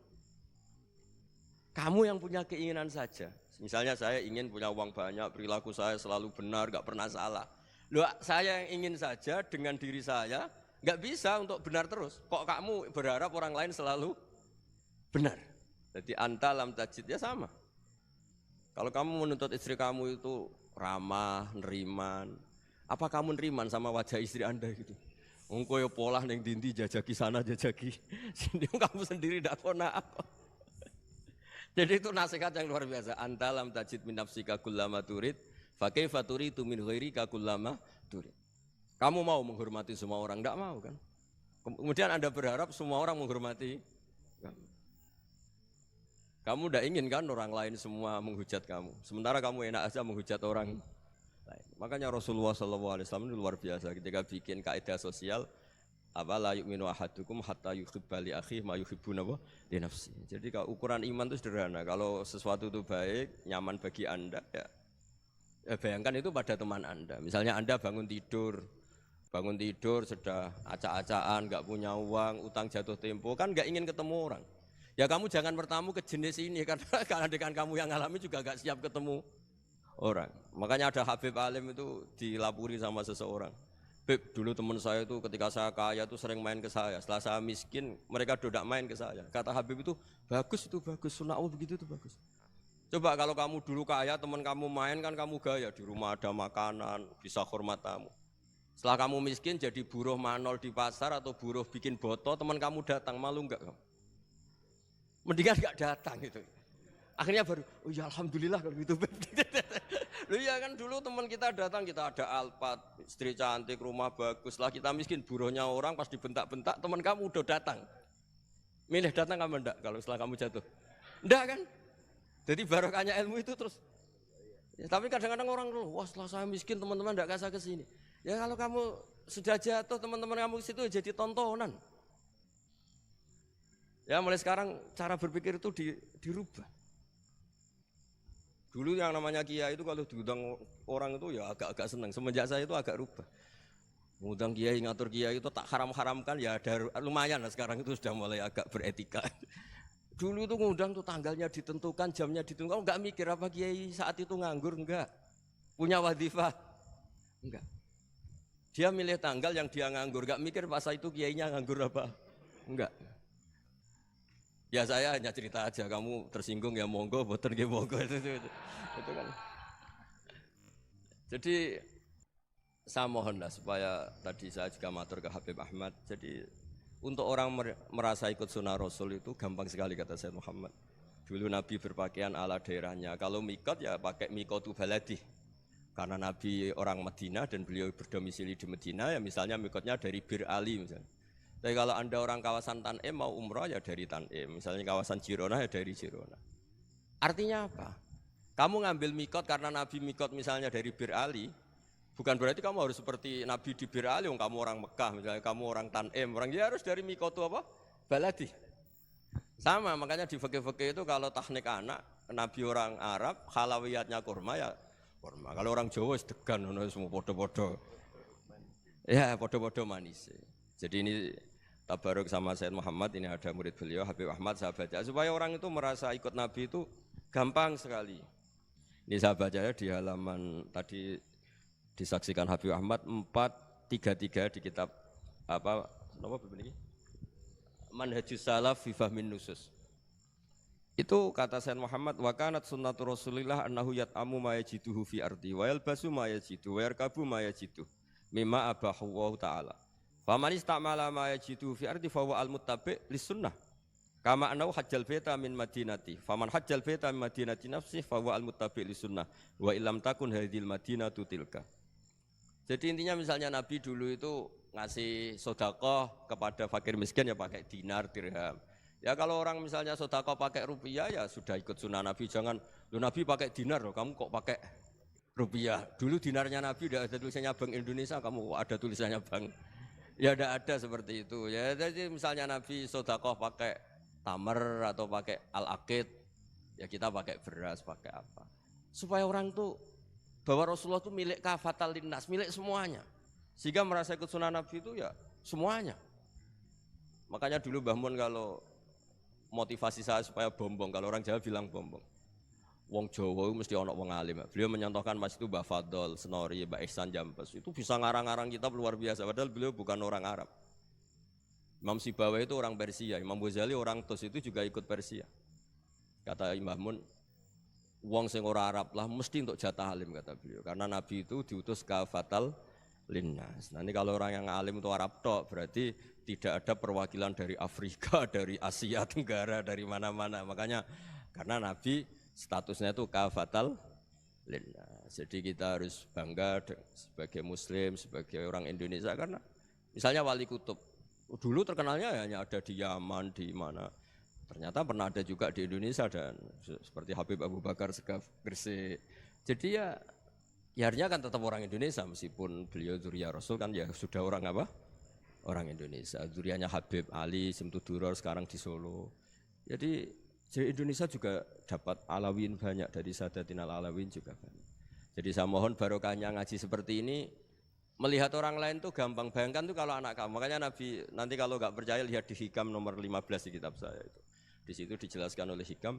Kamu yang punya keinginan saja. Misalnya saya ingin punya uang banyak, perilaku saya selalu benar, enggak pernah salah. Loh, saya yang ingin saja dengan diri saya enggak bisa untuk benar terus. Kok kamu berharap orang lain selalu benar? Jadi anta lam tajid ya sama. Kalau kamu menuntut istri kamu itu ramah, neriman, apa kamu neriman sama wajah istri Anda gitu? Engko ya pola ning dindi jajaki sana jajaki sini, kamu sendiri ndak kona apa. Jadi itu nasihat yang luar biasa. Anta lam tajid min nafsika kullama turid, fa kaifa turidu min ghairika kullama turid. Kamu mau menghormati semua orang, enggak mau kan? Kemudian Anda berharap semua orang menghormati kamu. Kamu tidak ingin kan orang lain semua menghujat kamu. Sementara kamu enak aja menghujat orang lain. Makanya Rasulullah SAW itu luar biasa ketika bikin kaidah sosial. Apa la yu'minu ahadukum hatta yuhibba li akhihi ma yuhibbu li nafsi. Jadi kalau ukuran iman itu sederhana. Kalau sesuatu itu baik, nyaman bagi Anda, ya bayangkan itu pada teman Anda. Misalnya Anda bangun tidur sudah acak-acakan, nggak punya uang, utang jatuh tempo, kan nggak ingin ketemu orang. Ya kamu jangan bertamu ke jenis ini karena dengan kamu yang alami juga gak siap ketemu orang. Makanya ada Habib Alim itu dilapuri sama seseorang. Beb, dulu teman saya itu ketika saya kaya itu sering main ke saya. Setelah saya miskin, mereka tidak main ke saya. Kata Habib itu bagus, sunnah Allah begitu itu bagus. Coba kalau kamu dulu kaya, teman kamu main kan kamu gaya. Di rumah ada makanan, bisa hormat tamu. Setelah kamu miskin jadi buruh manol di pasar atau buruh bikin boto, teman kamu datang, malu enggak kamu? Mendingan enggak datang gitu. Akhirnya baru, oh ya alhamdulillah kalau gitu. Loh ya kan dulu teman kita datang, kita ada Alphard, istri cantik, rumah bagus. Lah kita miskin, buruhnya orang pas dibentak-bentak, teman kamu udah datang. Milih datang kamu enggak kalau setelah kamu jatuh? Enggak kan? Jadi barokahnya ilmu itu terus. Ya, tapi kadang-kadang orang loh, wah setelah saya miskin teman-teman tidak kasih ke sini. Ya kalau kamu sudah jatuh teman-teman kamu ke situ jadi tontonan. Ya mulai sekarang cara berpikir itu dirubah. Dulu yang namanya kiai itu kalau diundang orang itu ya agak-agak senang. Semenjak saya itu agak rubah. Ngundang kiai, ngatur kiai itu tak haram-haramkan ya ada lumayan lah sekarang itu sudah mulai agak beretika. Dulu itu ngundang tuh tanggalnya ditentukan, jamnya ditentukan. Enggak mikir apa kiai saat itu nganggur, enggak. Punya wadifah, enggak. Dia milih tanggal yang dia nganggur, enggak mikir pas itu kiainya nganggur apa, enggak. Ya saya hanya cerita aja, kamu tersinggung ya monggo, boten nggih monggo itu kan. Jadi saya mohonlah supaya tadi saya juga matur ke Habib Ahmad. Jadi untuk orang merasa ikut sunnah Rasul itu gampang sekali kata Sayyid Muhammad. Dulu Nabi berpakaian ala daerahnya. Kalau mikot ya pakai mikotu baladi. Karena Nabi orang Madinah dan beliau berdomisili di Madinah ya misalnya mikotnya dari Bir Ali misalnya. Tapi kalau Anda orang kawasan Tanim mau umrah ya dari Tanim. Misalnya kawasan Jirona ya dari Jirona. Artinya apa? Kamu ngambil mikot karena Nabi mikot misalnya dari Bir Ali. Bukan berarti kamu harus seperti Nabi di Bir Ali, kamu orang Mekah, misalnya kamu orang Tanim, orang dia harus dari mikotu apa? Baladi. Sama, makanya di fikih-fikih itu kalau teknik anak, Nabi orang Arab, halawiyatnya kurma ya kurma. Kalau orang Jawa sedegan, semua podo-podo. Ya, podo-podo manis. Jadi ini tabaruk sama Sayyid Muhammad, ini ada murid beliau, Habib Ahmad, saya baca. Supaya orang itu merasa ikut Nabi itu gampang sekali. Ini saya baca ya di halaman tadi, disaksikan Habib Ahmad 433 di kitab apa begini Manhajus Salaf fi Fahmin Nusus. Itu kata Sayyid Muhammad wa kanat sunnatu Rasulillah annahu yat'amu ma yajiduhu fi ardi wa yalbasu ma yajidu wa yarkabu ma yajidu mimma abahu wa ta'ala. Faman istamala ma yajiduhu fi ardi fa huwa al-muttabi' lis sunnah. Kama annahu hajjal baita min madinati. Faman hajjal baita min madinati nafsihi fa huwa al-muttabi' lis sunnah wa illam takun hadhil madinatu tilka. Jadi intinya misalnya Nabi dulu itu ngasih sodakoh kepada fakir miskin ya pakai dinar, dirham. Ya kalau orang misalnya sodakoh pakai rupiah ya sudah ikut sunnah Nabi. Jangan, lu Nabi pakai dinar loh, kamu kok pakai rupiah. Dulu dinarnya Nabi udah ada tulisannya Bank Indonesia, kamu ada tulisannya Bank. Ya tidak ada seperti itu. Ya jadi misalnya Nabi sodakoh pakai tamar atau pakai al-aqid, ya kita pakai beras, pakai apa. Supaya orang tuh bahwa Rasulullah itu milik kafatal linnas, milik semuanya. Sehingga merasa ikut sunnah Nabi itu ya semuanya. Makanya dulu Mbah Mun kalau motivasi saya supaya bombong, kalau orang Jawa bilang bombong. Wong Jawa mesti ono wong alim. Beliau menyontohkan mas itu Mbah Fadol, Senori, Mbah Ihsan Jambes. Itu bisa ngarang-ngarang kitab luar biasa, padahal beliau bukan orang Arab. Imam Sibawai itu orang Persia, Imam Ghazali orang Tus itu juga ikut Persia. Kata Mbah Mun, wong sing ora Arab lah mesti untuk jatah alim kata beliau. Karena Nabi itu diutus kafatal linnas. Nanti kalau orang yang alim itu Arab tok berarti tidak ada perwakilan dari Afrika, dari Asia Tenggara, dari mana-mana. Makanya karena Nabi statusnya itu kafatal linnas. Jadi kita harus bangga sebagai Muslim, sebagai orang Indonesia karena misalnya Wali Kutub dulu terkenalnya hanya ada di Yaman, di mana. Ternyata pernah ada juga di Indonesia dan seperti Habib Abu Bakar Segaf Gresik. Jadi ya akhirnya kan tetap orang Indonesia meskipun beliau dzurriyyah Rasul kan ya sudah orang apa? Orang Indonesia. Dzurriyyahnya Habib Ali Simtuduror sekarang di Solo. Jadi Indonesia juga dapat Alawin banyak dari Sadatin Alawin juga banyak. Jadi saya mohon barokahnya ngaji seperti ini. Melihat orang lain tuh gampang, bayangkan tuh kalau anak kamu. Makanya Nabi nanti kalau nggak percaya lihat di Hikam nomor 15 di kitab saya itu. Di situ dijelaskan oleh Hikam,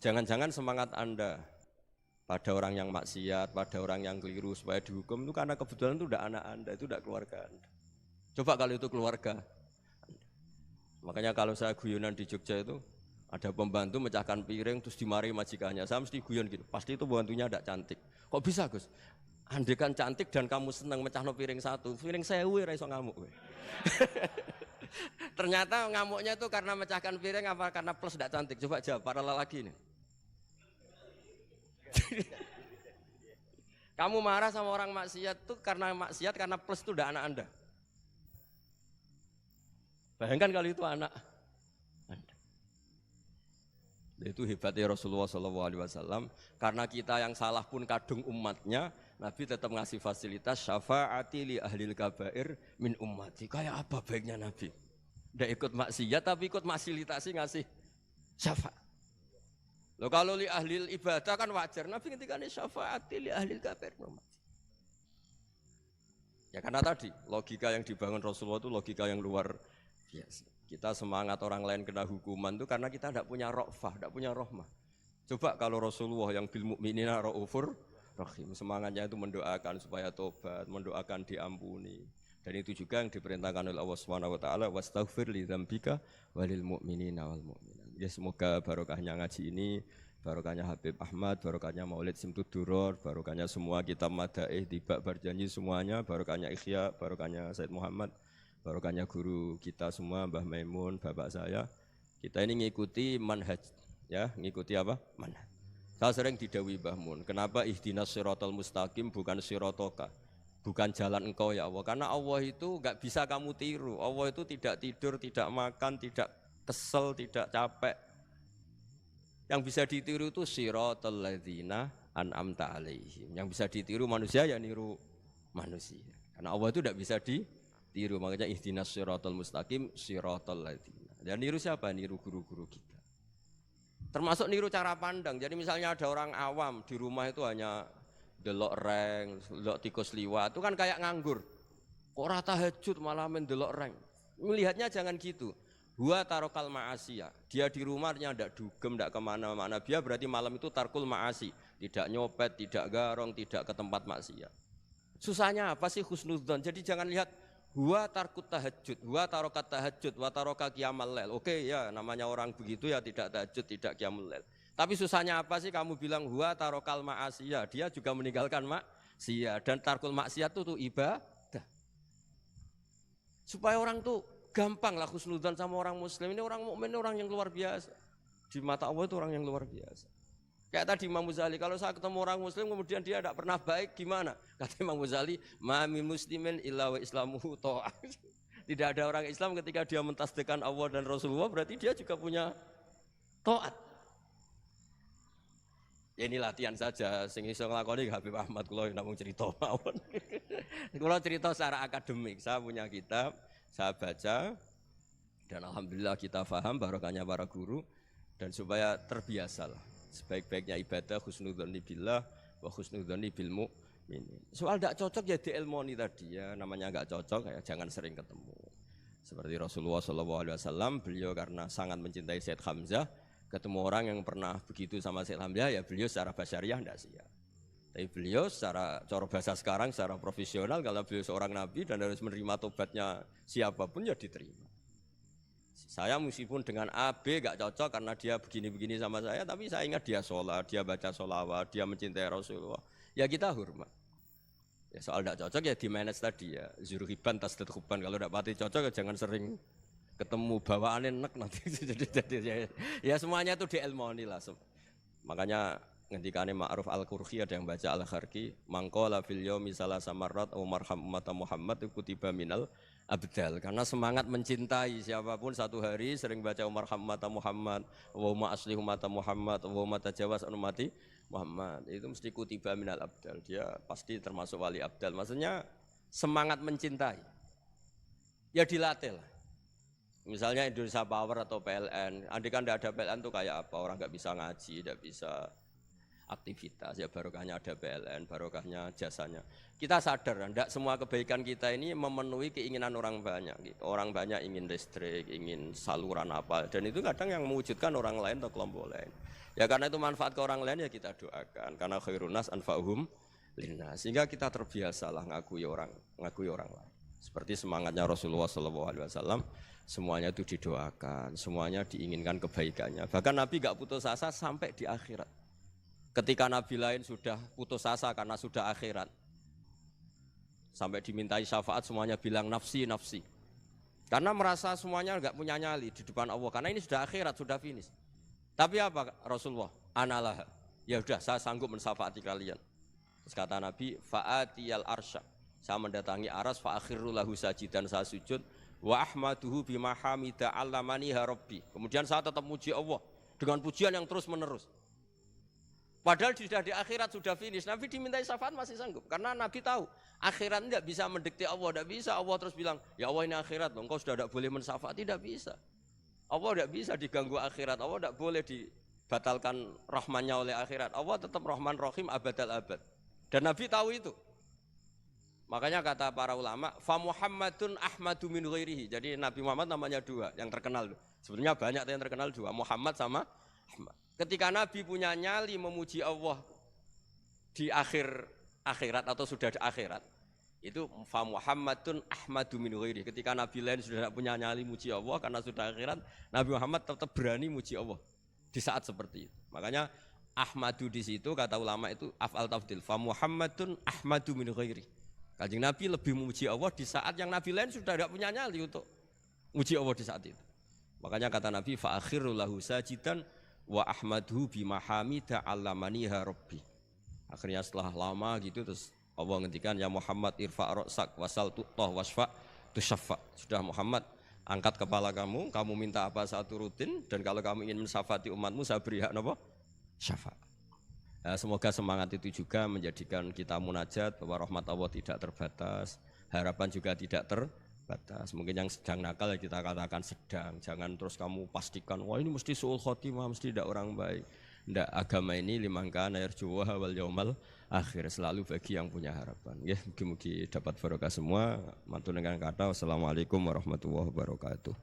jangan-jangan semangat Anda pada orang yang maksiat, pada orang yang keliru supaya dihukum itu karena kebetulan itu tidak anak Anda, itu tidak keluarga Anda. Coba kalau itu keluarga. Makanya kalau saya guyonan di Jogja itu ada pembantu mecahkan piring terus dimarahi majikannya. Saya mesti guyon gitu, pasti itu pembantunya tidak cantik. Kok bisa Gus? Andai kan cantik dan kamu senang mecahno piring satu, piring 1000 ora iso ngamuk kowe. Ternyata ngamuknya itu karena mecahkan piring apa karena plus tidak cantik? Coba jawab para lelaki ini. Kamu marah sama orang maksiat itu karena maksiat karena plus itu udah anak Anda. Bayangkan kalau itu anak Anda. Itu hebatnya Rasulullah SAW. Karena kita yang salah pun kadung umatnya, Nabi tetap ngasih fasilitas syafaati li ahlil kabair min ummati. Kayak apa baiknya Nabi? Tidak ikut maksiat tapi ikut fasilitasi ngasih syafaat. Loh kalau li ahlil ibadah kan wajar. Nabi ketika ini syafaati li ahlil kabair min ummati. Ya karena tadi logika yang dibangun Rasulullah itu logika yang luar biasa. Kita semangat orang lain kena hukuman itu karena kita tidak punya ra'fah, tidak punya rahmah. Coba kalau Rasulullah yang bil mu'minina ra'ufur rahim, semangatnya itu mendoakan supaya tobat, mendoakan diampuni. Dan itu juga yang diperintahkan oleh Allah Subhanahu wa taala, wastaghfir li dzambika walil mu'minina wal mu'minat. Ya semoga barokahnya ngaji ini, barokahnya Habib Ahmad, barokahnya Maulid Simtud Duror, barokahnya semua kitab madaih, tiba berjanji semuanya, barokahnya Ikhya, barokahnya Said Muhammad, barokahnya guru kita semua, Mbah Maimun, bapak saya. Kita ini ngikuti manhaj, ya, ngikuti apa? Manhaj. Saya sering didhawuhi Mbah Mun, kenapa ihdinas siratal mustaqim bukan siratoka, bukan jalan engkau ya Allah? Karena Allah itu enggak bisa kamu tiru. Allah itu tidak tidur, tidak makan, tidak kesel, tidak capek. Yang bisa ditiru itu siratal ladzina an'amta alaihim. Yang bisa ditiru manusia ya niru manusia. Karena Allah itu tidak bisa ditiru, makanya ihdinas siratal mustaqim siratal ladzina. Dan niru siapa? Niru guru-guru kita. Termasuk niru cara pandang. Jadi misalnya ada orang awam di rumah itu hanya delok reng, delok tikus liwat, itu kan kayak nganggur. Kok ora tahajud malah mendelok reng. Melihatnya jangan gitu. Huwa tarokal ma'asiyah. Dia di rumahnya tidak dugem, tidak kemana-mana. Dia berarti malam itu tarkul ma'asi. Tidak nyopet, tidak garong, tidak ke tempat maksiat. Susahnya apa sih husnudzon? Jadi jangan lihat huwa tarkut tahajud, huwa tarokat tahajud, wa taroka qiyamal lail. Oke ya, namanya orang begitu ya tidak tahajud, tidak qiyamul lail. Tapi susahnya apa sih kamu bilang huwa tarokal ma'asiyah? Dia juga meninggalkan maksiat. Dan tarkul maksiat itu ibadah. Supaya orang tuh gampang lah husnudzon sama orang muslim. Ini orang mukmin, orang yang luar biasa. Di mata Allah itu orang yang luar biasa. Kayak tadi Imam Ghazali, kalau saya ketemu orang muslim kemudian dia tidak pernah baik, gimana? Kata Imam Ghazali, ma min muslimin illa wa islamuhu ta'ah. Tidak ada orang Islam ketika dia mentasdihkan Allah dan Rasulullah, berarti dia juga punya taat. Ya ini latihan saja, sing iso nglakoni Habib Ahmad kula namung cerita mawon. Kula cerita secara akademik, saya punya kitab, saya baca, dan alhamdulillah kita faham barokahnya para guru, dan supaya terbiasalah sebaik-baiknya ibadah husnudzonni billah wa husnudzonni bil mu'minin. Soal tidak cocok ya diilmoni tadi ya, namanya enggak cocok ya jangan sering ketemu. Seperti Rasulullah SAW, beliau karena sangat mencintai Sayyid Hamzah, ketemu orang yang pernah begitu sama Sayyid Hamzah ya beliau secara basyariah tidak siap. Tapi beliau secara cara bahasa sekarang, secara profesional, kalau beliau seorang nabi dan harus menerima tobatnya siapapun ya diterima. Saya meskipun dengan A, B gak cocok karena dia begini-begini sama saya, tapi saya ingat dia sholat, dia baca sholawat, dia mencintai Rasulullah. Ya kita hormat. Ya soal gak cocok ya di manage tadi ya. Zuruhiban tasdid huban, kalau gak pati cocok ya jangan sering ketemu bawaannya enak nanti. Ya semuanya itu diilmoni lah. Makanya ngendikane Ma'ruf Al-Qurhi ada yang baca Al-Kharki, mangqala fil yaumi salasa marrat aw marham ummata Muhammad kutiba minal abdal. Karena semangat mencintai siapapun satu hari sering baca marham ummata Muhammad, wa aslih ummata Muhammad, wa tajawaz an ummati Muhammad. Itu mesti kutiba minal abdal. Dia pasti termasuk wali abdal. Maksudnya semangat mencintai. Ya dilatih lah. Misalnya Indonesia Power atau PLN, andai kan tidak ada PLN tuh kayak apa? Orang nggak bisa ngaji, tidak bisa aktivitas, ya barokahnya ada PLN, barokahnya jasanya. Kita sadar, tidak semua kebaikan kita ini memenuhi keinginan orang banyak. Gitu. Orang banyak ingin listrik, ingin saluran apa, dan itu kadang yang mewujudkan orang lain atau kelompok lain. Ya karena itu manfaat ke orang lain ya kita doakan. Karena khairun nas anfa'uhum linnas. Sehingga kita terbiasalah ngakui orang lain. Seperti semangatnya Rasulullah SAW, semuanya itu didoakan, semuanya diinginkan kebaikannya. Bahkan Nabi gak putus asa sampai di akhirat. Ketika Nabi lain sudah putus asa karena sudah akhirat, sampai dimintai syafaat semuanya bilang nafsi, nafsi. Karena merasa semuanya enggak punya nyali di depan Allah. Karena ini sudah akhirat, sudah finish. Tapi apa Rasulullah? Analah. Ya sudah, saya sanggup mensyafaati kalian. Terus kata Nabi, fa'atiyal arsya. Saya mendatangi aras, fa'akhiru lahu sajidan, saya sujud. Wa ahmaduhu bima hamida allamani rabbi. Kemudian saya tetap muji Allah. dengan pujian yang terus menerus. Padahal sudah di akhirat sudah finish, Nabi dimintai syafaat masih sanggup karena Nabi tahu akhirat tidak bisa mendikte Allah, tidak bisa Allah terus bilang ya Allah ini akhirat, engkau sudah tidak boleh mensyafaat, tidak bisa. Allah tidak bisa diganggu akhirat, Allah tidak boleh dibatalkan rahmannya oleh akhirat. Allah tetap Rahman Rahim abadal abad. Dan Nabi tahu itu. Makanya kata para ulama, fa Muhammadun Ahmadu min ghairihi. Jadi Nabi Muhammad namanya dua yang terkenal. Sebenarnya banyak yang terkenal dua, Muhammad sama Ahmad. Ketika Nabi punya nyali memuji Allah di akhirat atau sudah di akhirat, itu fa Muhammadun Ahmadu min ghairihi. Ketika Nabi lain sudah tidak punya nyali muji Allah karena sudah akhirat, Nabi Muhammad tetap berani muji Allah di saat seperti itu. Makanya Ahmadu di situ kata ulama itu af'al tafdil, fa Muhammadun Ahmadu min ghairihi. Kanjeng Nabi lebih memuji Allah di saat yang Nabi lain sudah tidak punya nyali untuk memuji Allah di saat itu. Makanya kata Nabi fa akhiru lahu sajidan wa ahmadhu bimahamida allamaniha rabbi. Akhirnya setelah lama gitu terus Allah ngendikan ya Muhammad irfa' ra'sak wasal tu'tah wasfa' tusyaffa. Sudah Muhammad, angkat kepala kamu minta apa saat turutin, dan kalau kamu ingin mensyafaati umatmu saya beri hak napa? Syafaat. Semoga semangat itu juga menjadikan kita munajat bahwa rahmat Allah tidak terbatas, harapan juga tidak terbatas. Mungkin yang sedang nakal kita katakan sedang, jangan terus kamu pastikan wah ini mesti suul khotimah, mesti tidak orang baik. Tidak, agama ini liman kana yarjuwa wal yaumal akhir, selalu bagi yang punya harapan. Ya, mugi-mugi dapat barokah semua. Mantu dengan kata wassalamualaikum warahmatullahi wabarakatuh.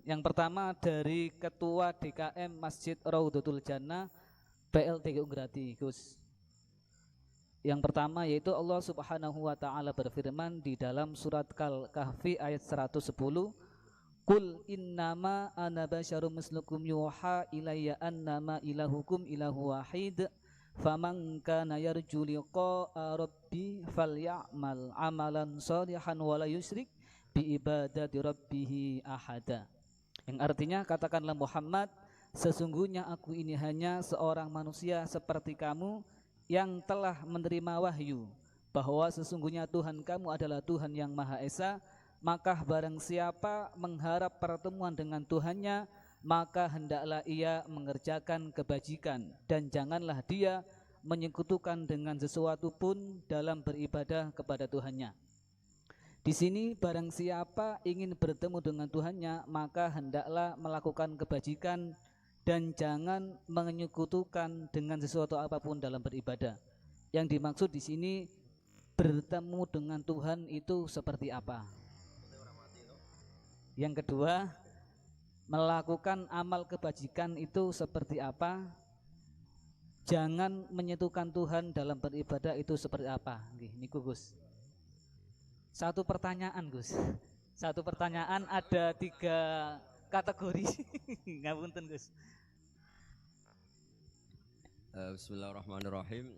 Yang pertama dari Ketua DKM Masjid Raudhatul Jannah PLTGU Grati, Gus. Yang pertama yaitu Allah Subhanahu wa taala berfirman di dalam surat Kahfi ayat 110, Qul innama ana basyarum mislukum yuha ilayya annama ilahukum ilahu wahid faman kana yarju liqa'a rabbi falyamal amalan shalihan wa la yusyrik bi ibadati rabbih ahada. Yang artinya katakanlah Muhammad, sesungguhnya aku ini hanya seorang manusia seperti kamu yang telah menerima wahyu bahwa sesungguhnya Tuhan kamu adalah Tuhan yang Maha Esa. Maka barang siapa mengharap pertemuan dengan Tuhannya, maka hendaklah ia mengerjakan kebajikan dan janganlah dia menyekutukan dengan sesuatu pun dalam beribadah kepada Tuhannya. Di sini barang siapa ingin bertemu dengan Tuhannya, maka hendaklah melakukan kebajikan dan jangan menyekutukan dengan sesuatu apapun dalam beribadah. Yang dimaksud di sini bertemu dengan Tuhan itu seperti apa? Yang kedua, melakukan amal kebajikan itu seperti apa? Jangan menyentuhkan Tuhan dalam beribadah itu seperti apa? Ini Gus. Satu pertanyaan Gus. Satu pertanyaan ada 3 kategori. Ngapunten Gus. Bismillahirrahmanirrahim.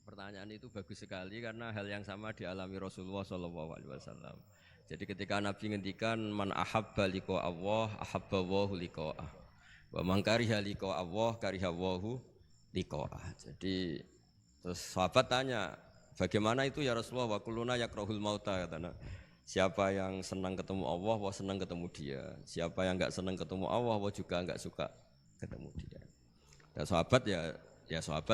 Pertanyaan itu bagus sekali karena hal yang sama dialami Rasulullah SAW. Jadi ketika Nabi ngendikan man ahabba liqa Allah ahabba Allahu liqa'ah. Wa man kariha liqa Allah kariha Allahu liqa'ah. Jadi terus sahabat tanya, bagaimana itu ya Rasulullah? Wa kulluna yakrahul mauta, katanya. Siapa yang senang ketemu Allah, wah senang ketemu dia. Siapa yang enggak senang ketemu Allah, wah juga enggak suka ketemu dia. Dan sahabat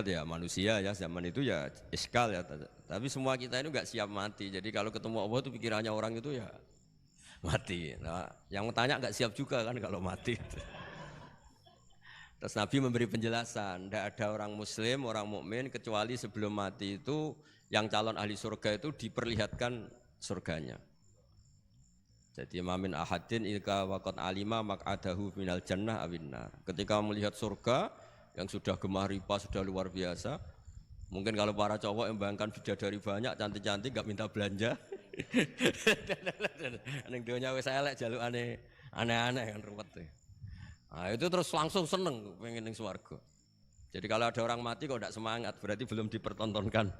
ya manusia ya, zaman itu ya iskal ya. Tapi semua kita ini enggak siap mati. Jadi kalau ketemu Allah itu pikirannya orang itu ya mati. Nah, yang tanya enggak siap juga kan kalau mati. Terus Nabi memberi penjelasan, tidak ada orang muslim, orang mukmin kecuali sebelum mati itu yang calon ahli surga itu diperlihatkan surganya. Jadi mamin ahadin ilka waqad alima maq'adahu minal jannah awinnar. Ketika melihat surga yang sudah gemah ripah, sudah luar biasa. Mungkin kalau para cowok yang bayangkan bidadari banyak, cantik-cantik, gak minta belanja. Ning donya wis elek jaluk aneh-aneh kan ruwet. Nah, itu terus langsung seneng pengen ning swarga. Jadi kalau ada orang mati kok tidak semangat, berarti belum dipertontonkan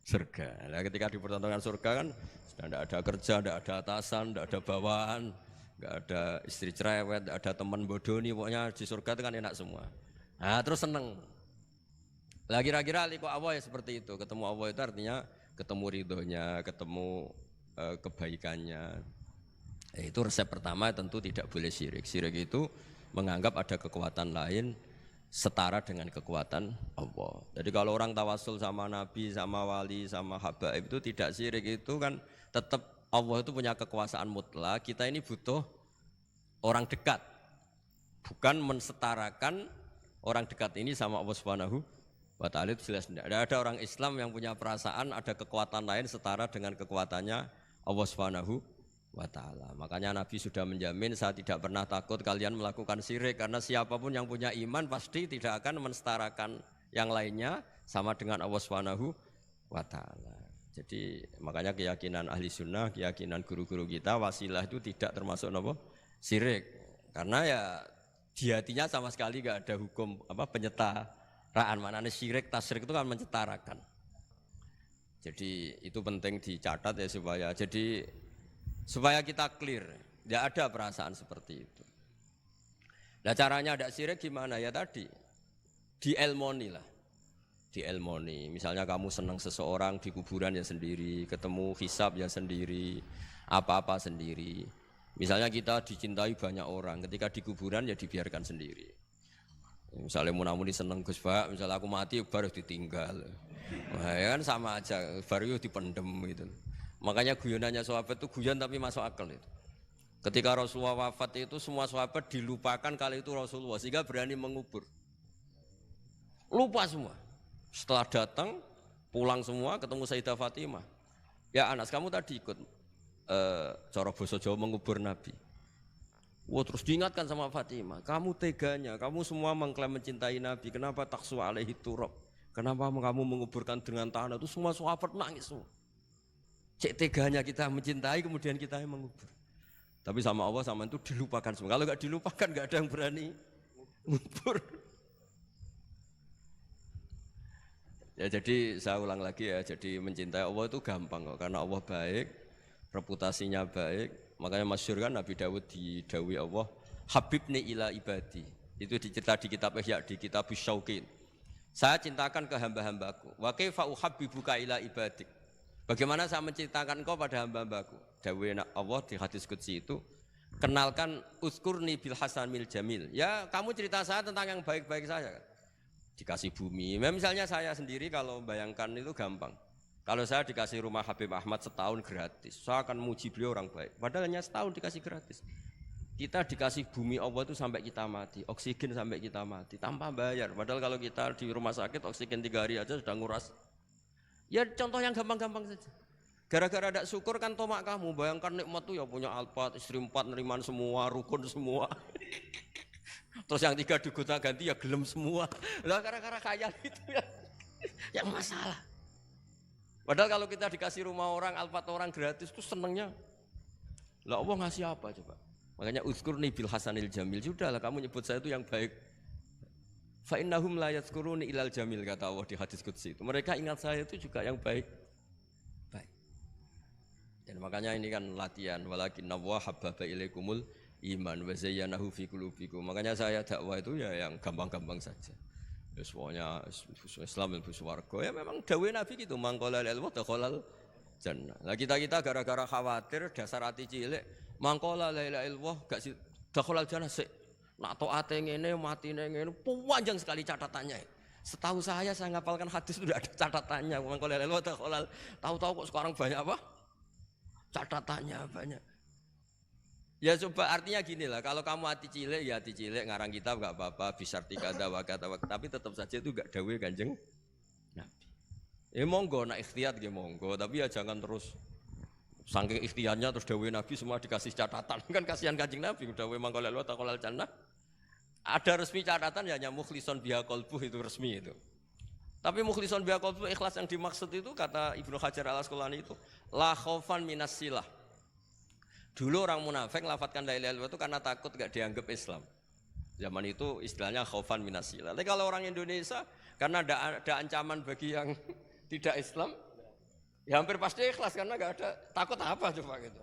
surga. Nah, ketika dipertontonkan surga kan sudah tidak ada kerja, tidak ada atasan, tidak ada bawahan, tidak ada istri cerewet, tidak ada teman bodoni, pokoknya di surga itu kan enak semua. Nah, terus seneng. Lah kira-kira liqa Allah ya seperti itu. Ketemu Allah itu artinya ketemu ridhonya, ketemu kebaikannya. Itu resep pertama tentu tidak boleh syirik. Syirik itu menganggap ada kekuatan lain setara dengan kekuatan Allah. Jadi kalau orang tawasul sama nabi, sama wali, sama habaib itu tidak syirik, itu kan tetap Allah itu punya kekuasaan mutlak. Kita ini butuh orang dekat, bukan mensetarakan orang dekat ini sama Allah Subhanahu wa ta'ala. Itu jelas tidak ada orang Islam yang punya perasaan ada kekuatan lain setara dengan kekuatannya Allah Subhanahu wa ta'ala. Makanya Nabi sudah menjamin, saya tidak pernah takut kalian melakukan syirik, karena siapapun yang punya iman pasti tidak akan mensetarakan yang lainnya sama dengan Allah Subhanahu wa ta'ala. Jadi makanya keyakinan ahli sunnah, keyakinan guru-guru kita, wasilah itu tidak termasuk apa? Syirik. Karena ya di hatinya sama sekali gak ada hukum penyetaraan. Maknanya syirik, tasyrik itu kan mencetarakan. Jadi itu penting dicatat ya, supaya kita clear, tidak ada perasaan seperti itu. Nah caranya ada syirik gimana ya tadi? Dielmoni lah, dielmoni. Misalnya kamu senang seseorang, di kuburan ya sendiri, ketemu hisab ya sendiri, apa-apa sendiri. Misalnya kita dicintai banyak orang, ketika di kuburan ya dibiarkan sendiri. Misalnya munamuni seneng Gus Pak, misalnya aku mati baru ditinggal. Nah, ya kan sama aja, baru dipendem gitu. Makanya guyonannya sahabat itu guyon tapi masuk akal itu. Ketika Rasulullah wafat itu semua sahabat dilupakan kali itu Rasulullah, sehingga berani mengubur. Lupa semua. Setelah datang, pulang semua ketemu Sayyidah Fatimah. Ya Anas, kamu tadi ikut cara basa Jawa mengubur Nabi. Wah, terus diingatkan sama Fatimah, kamu teganya, kamu semua mengklaim mencintai Nabi, kenapa taksu alaihi turab? Kenapa kamu menguburkan dengan tanah? Itu semua sahabat nangis semua. Cek teganya kita mencintai kemudian kita yang mengubur. Tapi sama Allah sama itu dilupakan semua. Kalau enggak dilupakan enggak ada yang berani ngubur. Ya jadi saya ulang lagi ya, jadi mencintai Allah itu gampang kok, karena Allah baik, reputasinya baik. Makanya masyhur kan Nabi Dawud didawi Allah, Habibni ila ibadi. Itu dicerita di kitab Ihya, di kitab Syauqin. Saya cintakan ke hamba-hambaku. Wa kaifa uhabbibuka ila ibadik. Bagaimana saya mencintakan engkau pada hamba-hambaku? Dawe Allah di hadis qudsi itu, kenalkan uskurni bil hasanil jamil. Ya, kamu cerita saya tentang yang baik-baik saja kan. Dikasih bumi. Misalnya saya sendiri kalau bayangkan itu gampang. Kalau saya dikasih rumah Habib Ahmad setahun gratis, saya akan muji beliau orang baik. Padahal hanya setahun dikasih gratis. Kita dikasih bumi Allah itu sampai kita mati, oksigen sampai kita mati, tanpa bayar. Padahal kalau kita di rumah sakit oksigen 3 hari aja sudah nguras. Ya contoh yang gampang-gampang saja. Gara-gara ada syukur kan tomak kamu, bayangkan nikmat tuh ya punya Alphard, istri 4 neriman semua, rukun semua. Terus yang 3 digota ganti ya gelem semua. Lah gara-gara kaya itu ya yang masalah. Padahal kalau kita dikasih rumah orang, Alphard orang gratis itu senengnya. Lah Allah ngasih apa coba? Makanya uzkurni bil hasanil jamil. Sudahlah kamu nyebut saya itu yang baik. Fa innahum la yadhkuruni ilal jamil, kata Allah di hadis qudsi itu. Mereka ingat saya itu juga yang baik. Baik. Dan makanya ini kan latihan, walakinna wa habbaba ilaikumul iman wa zayyanahu fi qulubikum. Makanya saya dakwah itu ya yang gampang-gampang saja. Ya semuanya Islam ilmu swarga. Ya memang dawuh Nabi gitu, mangqala lil dakhalal jannah. Lah kita gara-gara khawatir dasar hati cilik, mangqala la ilaha illallah gak dakhalal jannah sik. Nak taate ngene matine ngene panjang sekali catatannya. Setahu saya ngapalkan hadis itu tidak ada catatannya. Mangqala la ilaha illallah dakhalal. Tahu-tahu kok sekarang banyak apa? Catatannya banyak. Ya coba artinya gini lah, kalau kamu hati cilik ya hati cilik, ngarang kitab gak apa-apa, bisarti kada wakata, tapi tetap saja itu gak dawuh Kanjeng Nabi. Ya monggo nak ikhtiyat ya monggo, tapi ya jangan terus saking ikhtiarnya terus dawuh Nabi semua dikasih catatan, kan kasihan Kanjeng Nabi, dawuh mangko lalu taqolal jannah. Ada resmi catatan ya hanya mukhlison biha qalbuh, itu resmi itu. Tapi mukhlison biha qalbuh, ikhlas yang dimaksud itu kata Ibnu Hajar Al-Asqalani itu la khaufan minas silah. Dulu orang munafik lafadzkan la ilaha illallah itu karena takut gak dianggap Islam. Zaman itu istilahnya khaufan minas silah. Tapi kalau orang Indonesia karena ada ancaman bagi yang tidak Islam, ya hampir pasti ikhlas karena gak ada takut apa coba gitu.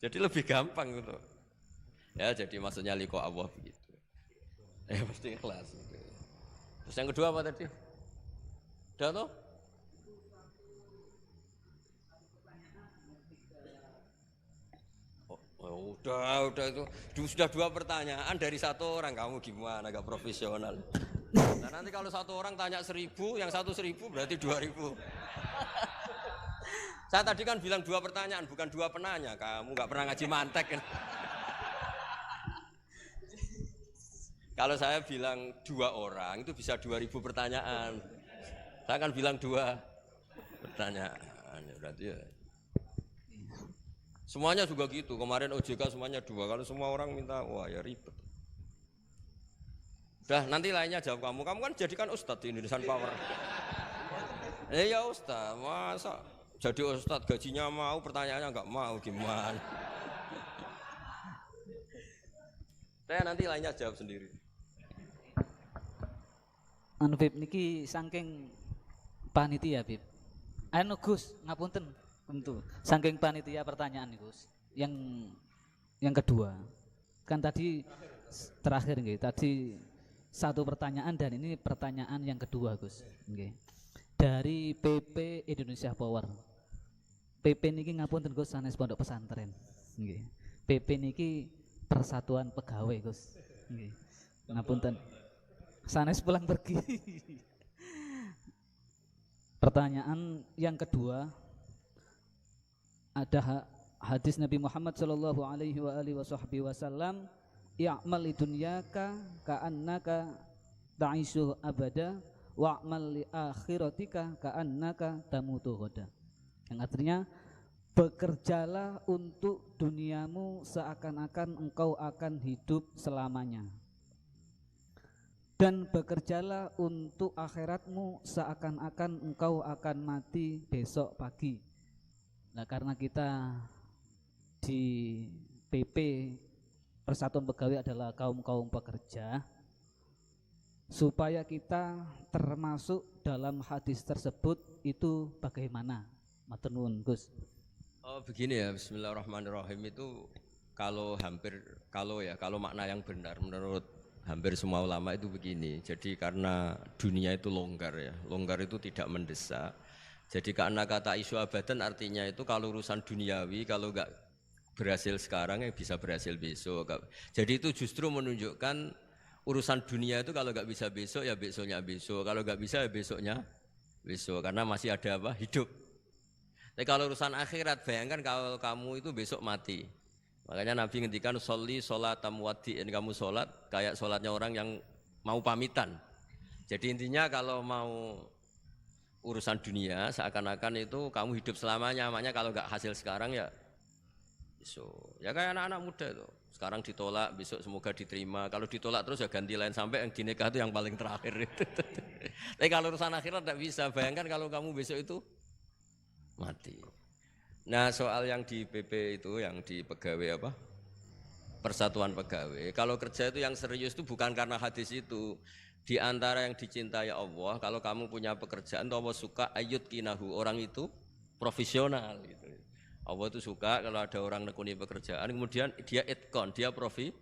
Jadi lebih gampang gitu. Ya jadi maksudnya liqa Allah begitu. Ya pasti ikhlas. Gitu. Terus yang kedua apa tadi? Udah toh? Udah itu sudah 2 pertanyaan dari 1 orang, kamu gimana gak profesional? Nah, nanti kalau 1 orang tanya 1000, yang 1.000 berarti 2000. Saya tadi kan bilang 2 pertanyaan, bukan 2 penanya. Kamu nggak pernah ngaji mantek kan? Kalau saya bilang 2 orang itu bisa 2000 pertanyaan. Saya akan bilang 2 pertanyaan. Berarti ya. Semuanya juga gitu. Kemarin OJK semuanya 2. Kalau semua orang minta, wah ya ribet. Udah nanti lainnya jawab kamu. Kamu kan jadikan ustadz di Indonesian Power. Ya ustadz, masa jadi ustadz gajinya mau, pertanyaannya nggak mau, gimana? Saya nanti lainnya jawab sendiri. Anu Bib niki saking panitia Bib. Anu Gus, ngapunten tentu. Saking panitia pertanyaan nih Gus. Yang kedua. Kan tadi terakhir nggih, tadi 1 pertanyaan dan ini pertanyaan yang kedua Gus. Nggih. Dari PP Indonesia Power. PP niki ngapunten Gus sanes pondok pesantren. Nggih. PP niki Persatuan Pegawai Gus. Nggih. Ngapunten. Sanes pulang pergi. Pertanyaan yang kedua, ada hadis Nabi Muhammad sallallahu alaihi wasallam, "I'mal lidunyaka ka'annaka ta'ishu abada wa'mal li akhiratika ka'annaka tamutu ghadan." Yang artinya, bekerjalah untuk duniamu seakan-akan engkau akan hidup selamanya. Dan bekerjalah untuk akhiratmu seakan-akan engkau akan mati besok pagi. Nah, karena kita di PP Persatuan Pegawai adalah kaum-kaum pekerja, supaya kita termasuk dalam hadis tersebut itu bagaimana? Matur nuwun Gus. Oh begini ya, bismillahirrahmanirrahim. Itu kalau makna yang benar menurut hampir semua ulama itu begini. Jadi karena dunia itu longgar ya, longgar itu tidak mendesak. Jadi karena kata isu abadan artinya itu kalau urusan duniawi kalau enggak berhasil sekarang ya bisa berhasil besok. Jadi itu justru menunjukkan urusan dunia itu kalau enggak bisa besok ya besoknya besok. Kalau enggak bisa ya besoknya besok karena masih ada apa? Hidup. Tapi kalau urusan akhirat bayangkan kalau kamu itu besok mati. Makanya Nabi ngendikan sholli sholatam wadi'in, kamu sholat kayak sholatnya orang yang mau pamitan. Jadi intinya kalau mau urusan dunia seakan-akan itu kamu hidup selamanya. Makanya kalau nggak hasil sekarang ya besok. Ya kayak anak-anak muda itu. Sekarang ditolak, besok semoga diterima. Kalau ditolak terus ya ganti lain sampai yang dinikah itu yang paling terakhir. Tapi kalau urusan akhirat tidak bisa. Bayangkan kalau kamu besok itu mati. Nah soal yang di PP itu, yang di pegawai apa? Persatuan Pegawai. Kalau kerja itu yang serius itu bukan karena hadis itu. Di antara yang dicintai Allah, kalau kamu punya pekerjaan, Allah suka ayut kinahu, orang itu profesional gitu. Allah itu suka kalau ada orang nekuni pekerjaan, kemudian dia itkon, dia profi.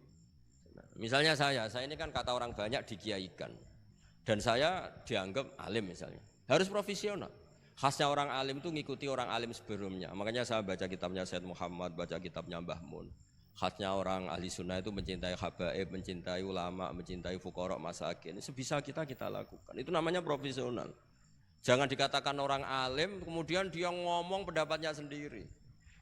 Misalnya saya ini kan kata orang banyak dikiaikan. Dan saya dianggap alim misalnya. Harus profesional. Khasnya orang alim itu ngikuti orang alim sebelumnya. Makanya saya baca kitabnya Said Muhammad, baca kitabnya Mbah Mun. Khasnya orang ahli sunnah itu mencintai habaib, mencintai ulama, mencintai fuqara masakin. Sebisa kita lakukan. Itu namanya profesional. Jangan dikatakan orang alim kemudian dia ngomong pendapatnya sendiri.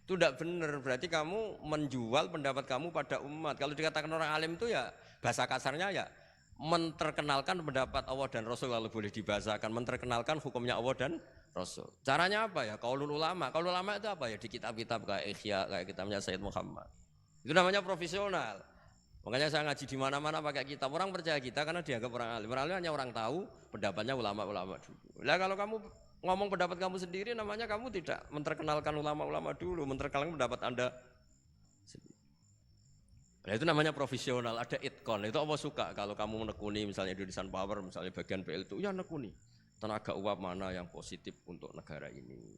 Itu tidak benar. Berarti kamu menjual pendapat kamu pada umat. Kalau dikatakan orang alim itu ya bahasa kasarnya ya menterkenalkan pendapat Allah dan Rasul, kalau boleh dibahasakan menterkenalkan hukumnya Allah dan Rasul. Caranya apa ya? Qaulul ulama. Qaulul ulama itu apa ya? Di kitab-kitab kayak Ihya, kayak kitabnya Sayyid Muhammad. Itu namanya profesional. Makanya saya ngaji di mana-mana pakai kitab. Orang percaya kita karena dianggap orang alim. Orang alim hanya orang tahu pendapatnya ulama-ulama dulu. Lah kalau kamu ngomong pendapat kamu sendiri, namanya kamu tidak menterkenalkan ulama-ulama dulu, menterkenalkan pendapat Anda sendiri. Nah itu namanya profesional, ada itkon. Itu Allah suka kalau kamu menekuni misalnya Indonesian Power, misalnya bagian PL itu, ya nekuni. Tenaga uap mana yang positif untuk negara ini,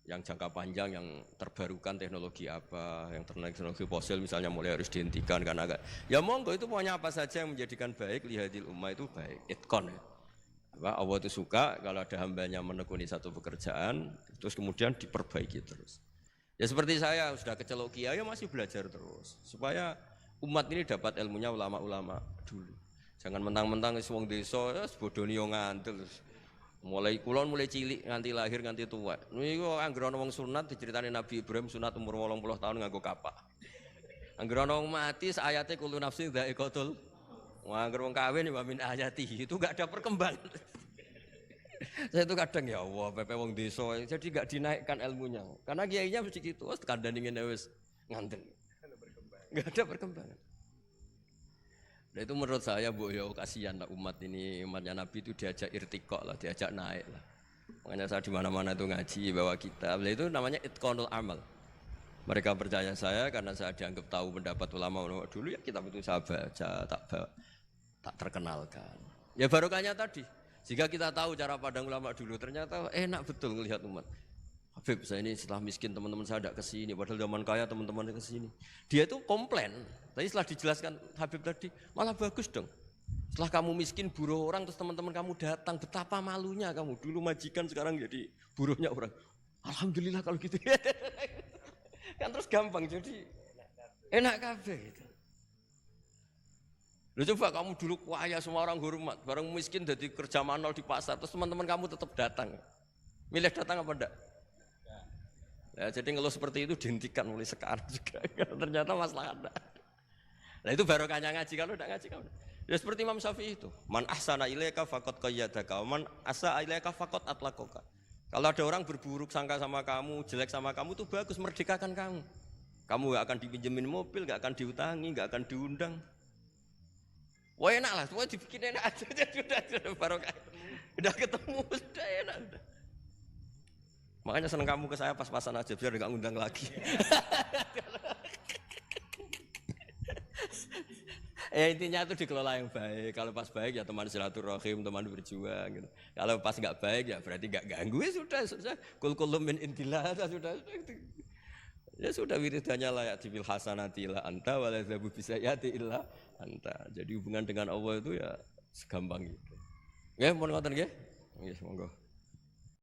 yang jangka panjang, yang terbarukan teknologi apa, yang teknologi fosil misalnya mulai harus dihentikan karena agak ya monggo, itu pokoknya apa saja yang menjadikan baik lihadil ummah itu baik, itkon ya. Allah itu suka kalau ada hambanya menekuni satu pekerjaan terus kemudian diperbaiki terus. Ya seperti saya sudah kecelok kiai ya masih belajar terus supaya umat ini dapat ilmunya ulama-ulama dulu. Jangan mentang-mentang wong desa ya bodoni yo ngantil. Mulai kulon mulai cilik nganti lahir nganti tua. Niku anggere ana wong sunat diceritani Nabi Ibrahim sunat umur 80 tahun nganggo kapak. Anggere ana wong mati ayate kullu nafsin dha'iqatul. Wah, anggere wong kawin wa min ayati itu enggak ada perkembangan. Saya itu kadang ya Allah, pepe wong desa, jadi enggak dinaikkan ilmunya. Karena kiainya mesti gitu, wis kandhane ngene wis nganten. Enggak ada perkembangan. Nah itu menurut saya Bu ya kasihan lah umat ini, umatnya Nabi itu diajak irtiqo lah, diajak naik lah. Makanya saya di mana-mana itu ngaji bawa kitab. Itu namanya itqanul amal. Mereka percaya saya karena saya dianggap tahu pendapat ulama-ulama dulu ya kitab itu saya baca, tak terkenalkan. Ya barokahnya tadi. Jika kita tahu cara pandang ulama dulu, ternyata enak betul melihat umat. Habib, saya ini setelah miskin teman-teman saya tidak kesini, padahal zaman kaya teman-teman kesini. Dia itu komplain, tapi setelah dijelaskan Habib tadi, malah bagus dong. Setelah kamu miskin, buruh orang, terus teman-teman kamu datang, betapa malunya kamu. Dulu majikan, sekarang jadi buruhnya orang. Alhamdulillah kalau gitu. Kan terus gampang, jadi enak kabeh gitu. Lu coba kamu dulu kaya semua orang hormat, bareng miskin jadi kerja manual di pasar, terus teman-teman kamu tetap datang. Milih datang apa enggak? Ya, jadi ngeluh seperti itu dihentikan mulai sekarang juga. Ternyata masalah ada. Nah itu barokahnya ngaji, kalau enggak ngaji kamu. Ya seperti Imam Syafi'i itu, man ahsana ilaika faqad qayyadaka, man asa ilaika faqad atlaqaka. Kalau ada orang berburuk sangka sama kamu, jelek sama kamu itu bagus, merdekakan kamu. Kamu enggak akan dipinjemin mobil, enggak akan diutangi, enggak akan diundang. Wah enak lah, semua dibikin enak aja, sudah barokah. Udah ketemu, sudah enak. Udah. Makanya seneng kamu ke saya pas-pasan aja, biar enggak ngundang lagi. Ya intinya itu dikelola yang baik. Kalau pas baik ya teman silaturahim, teman berjuang. Gitu. Kalau pas enggak baik ya berarti enggak ganggu. Ya sudah. Kul min indillah, sudah. Ya sudah wiridanya layak dibil hasanati illa anta waladzabu bisayati illa anta. Jadi hubungan dengan Allah itu ya segampang itu. Nggih, mohon ngoten nggih. Nggih, monggo.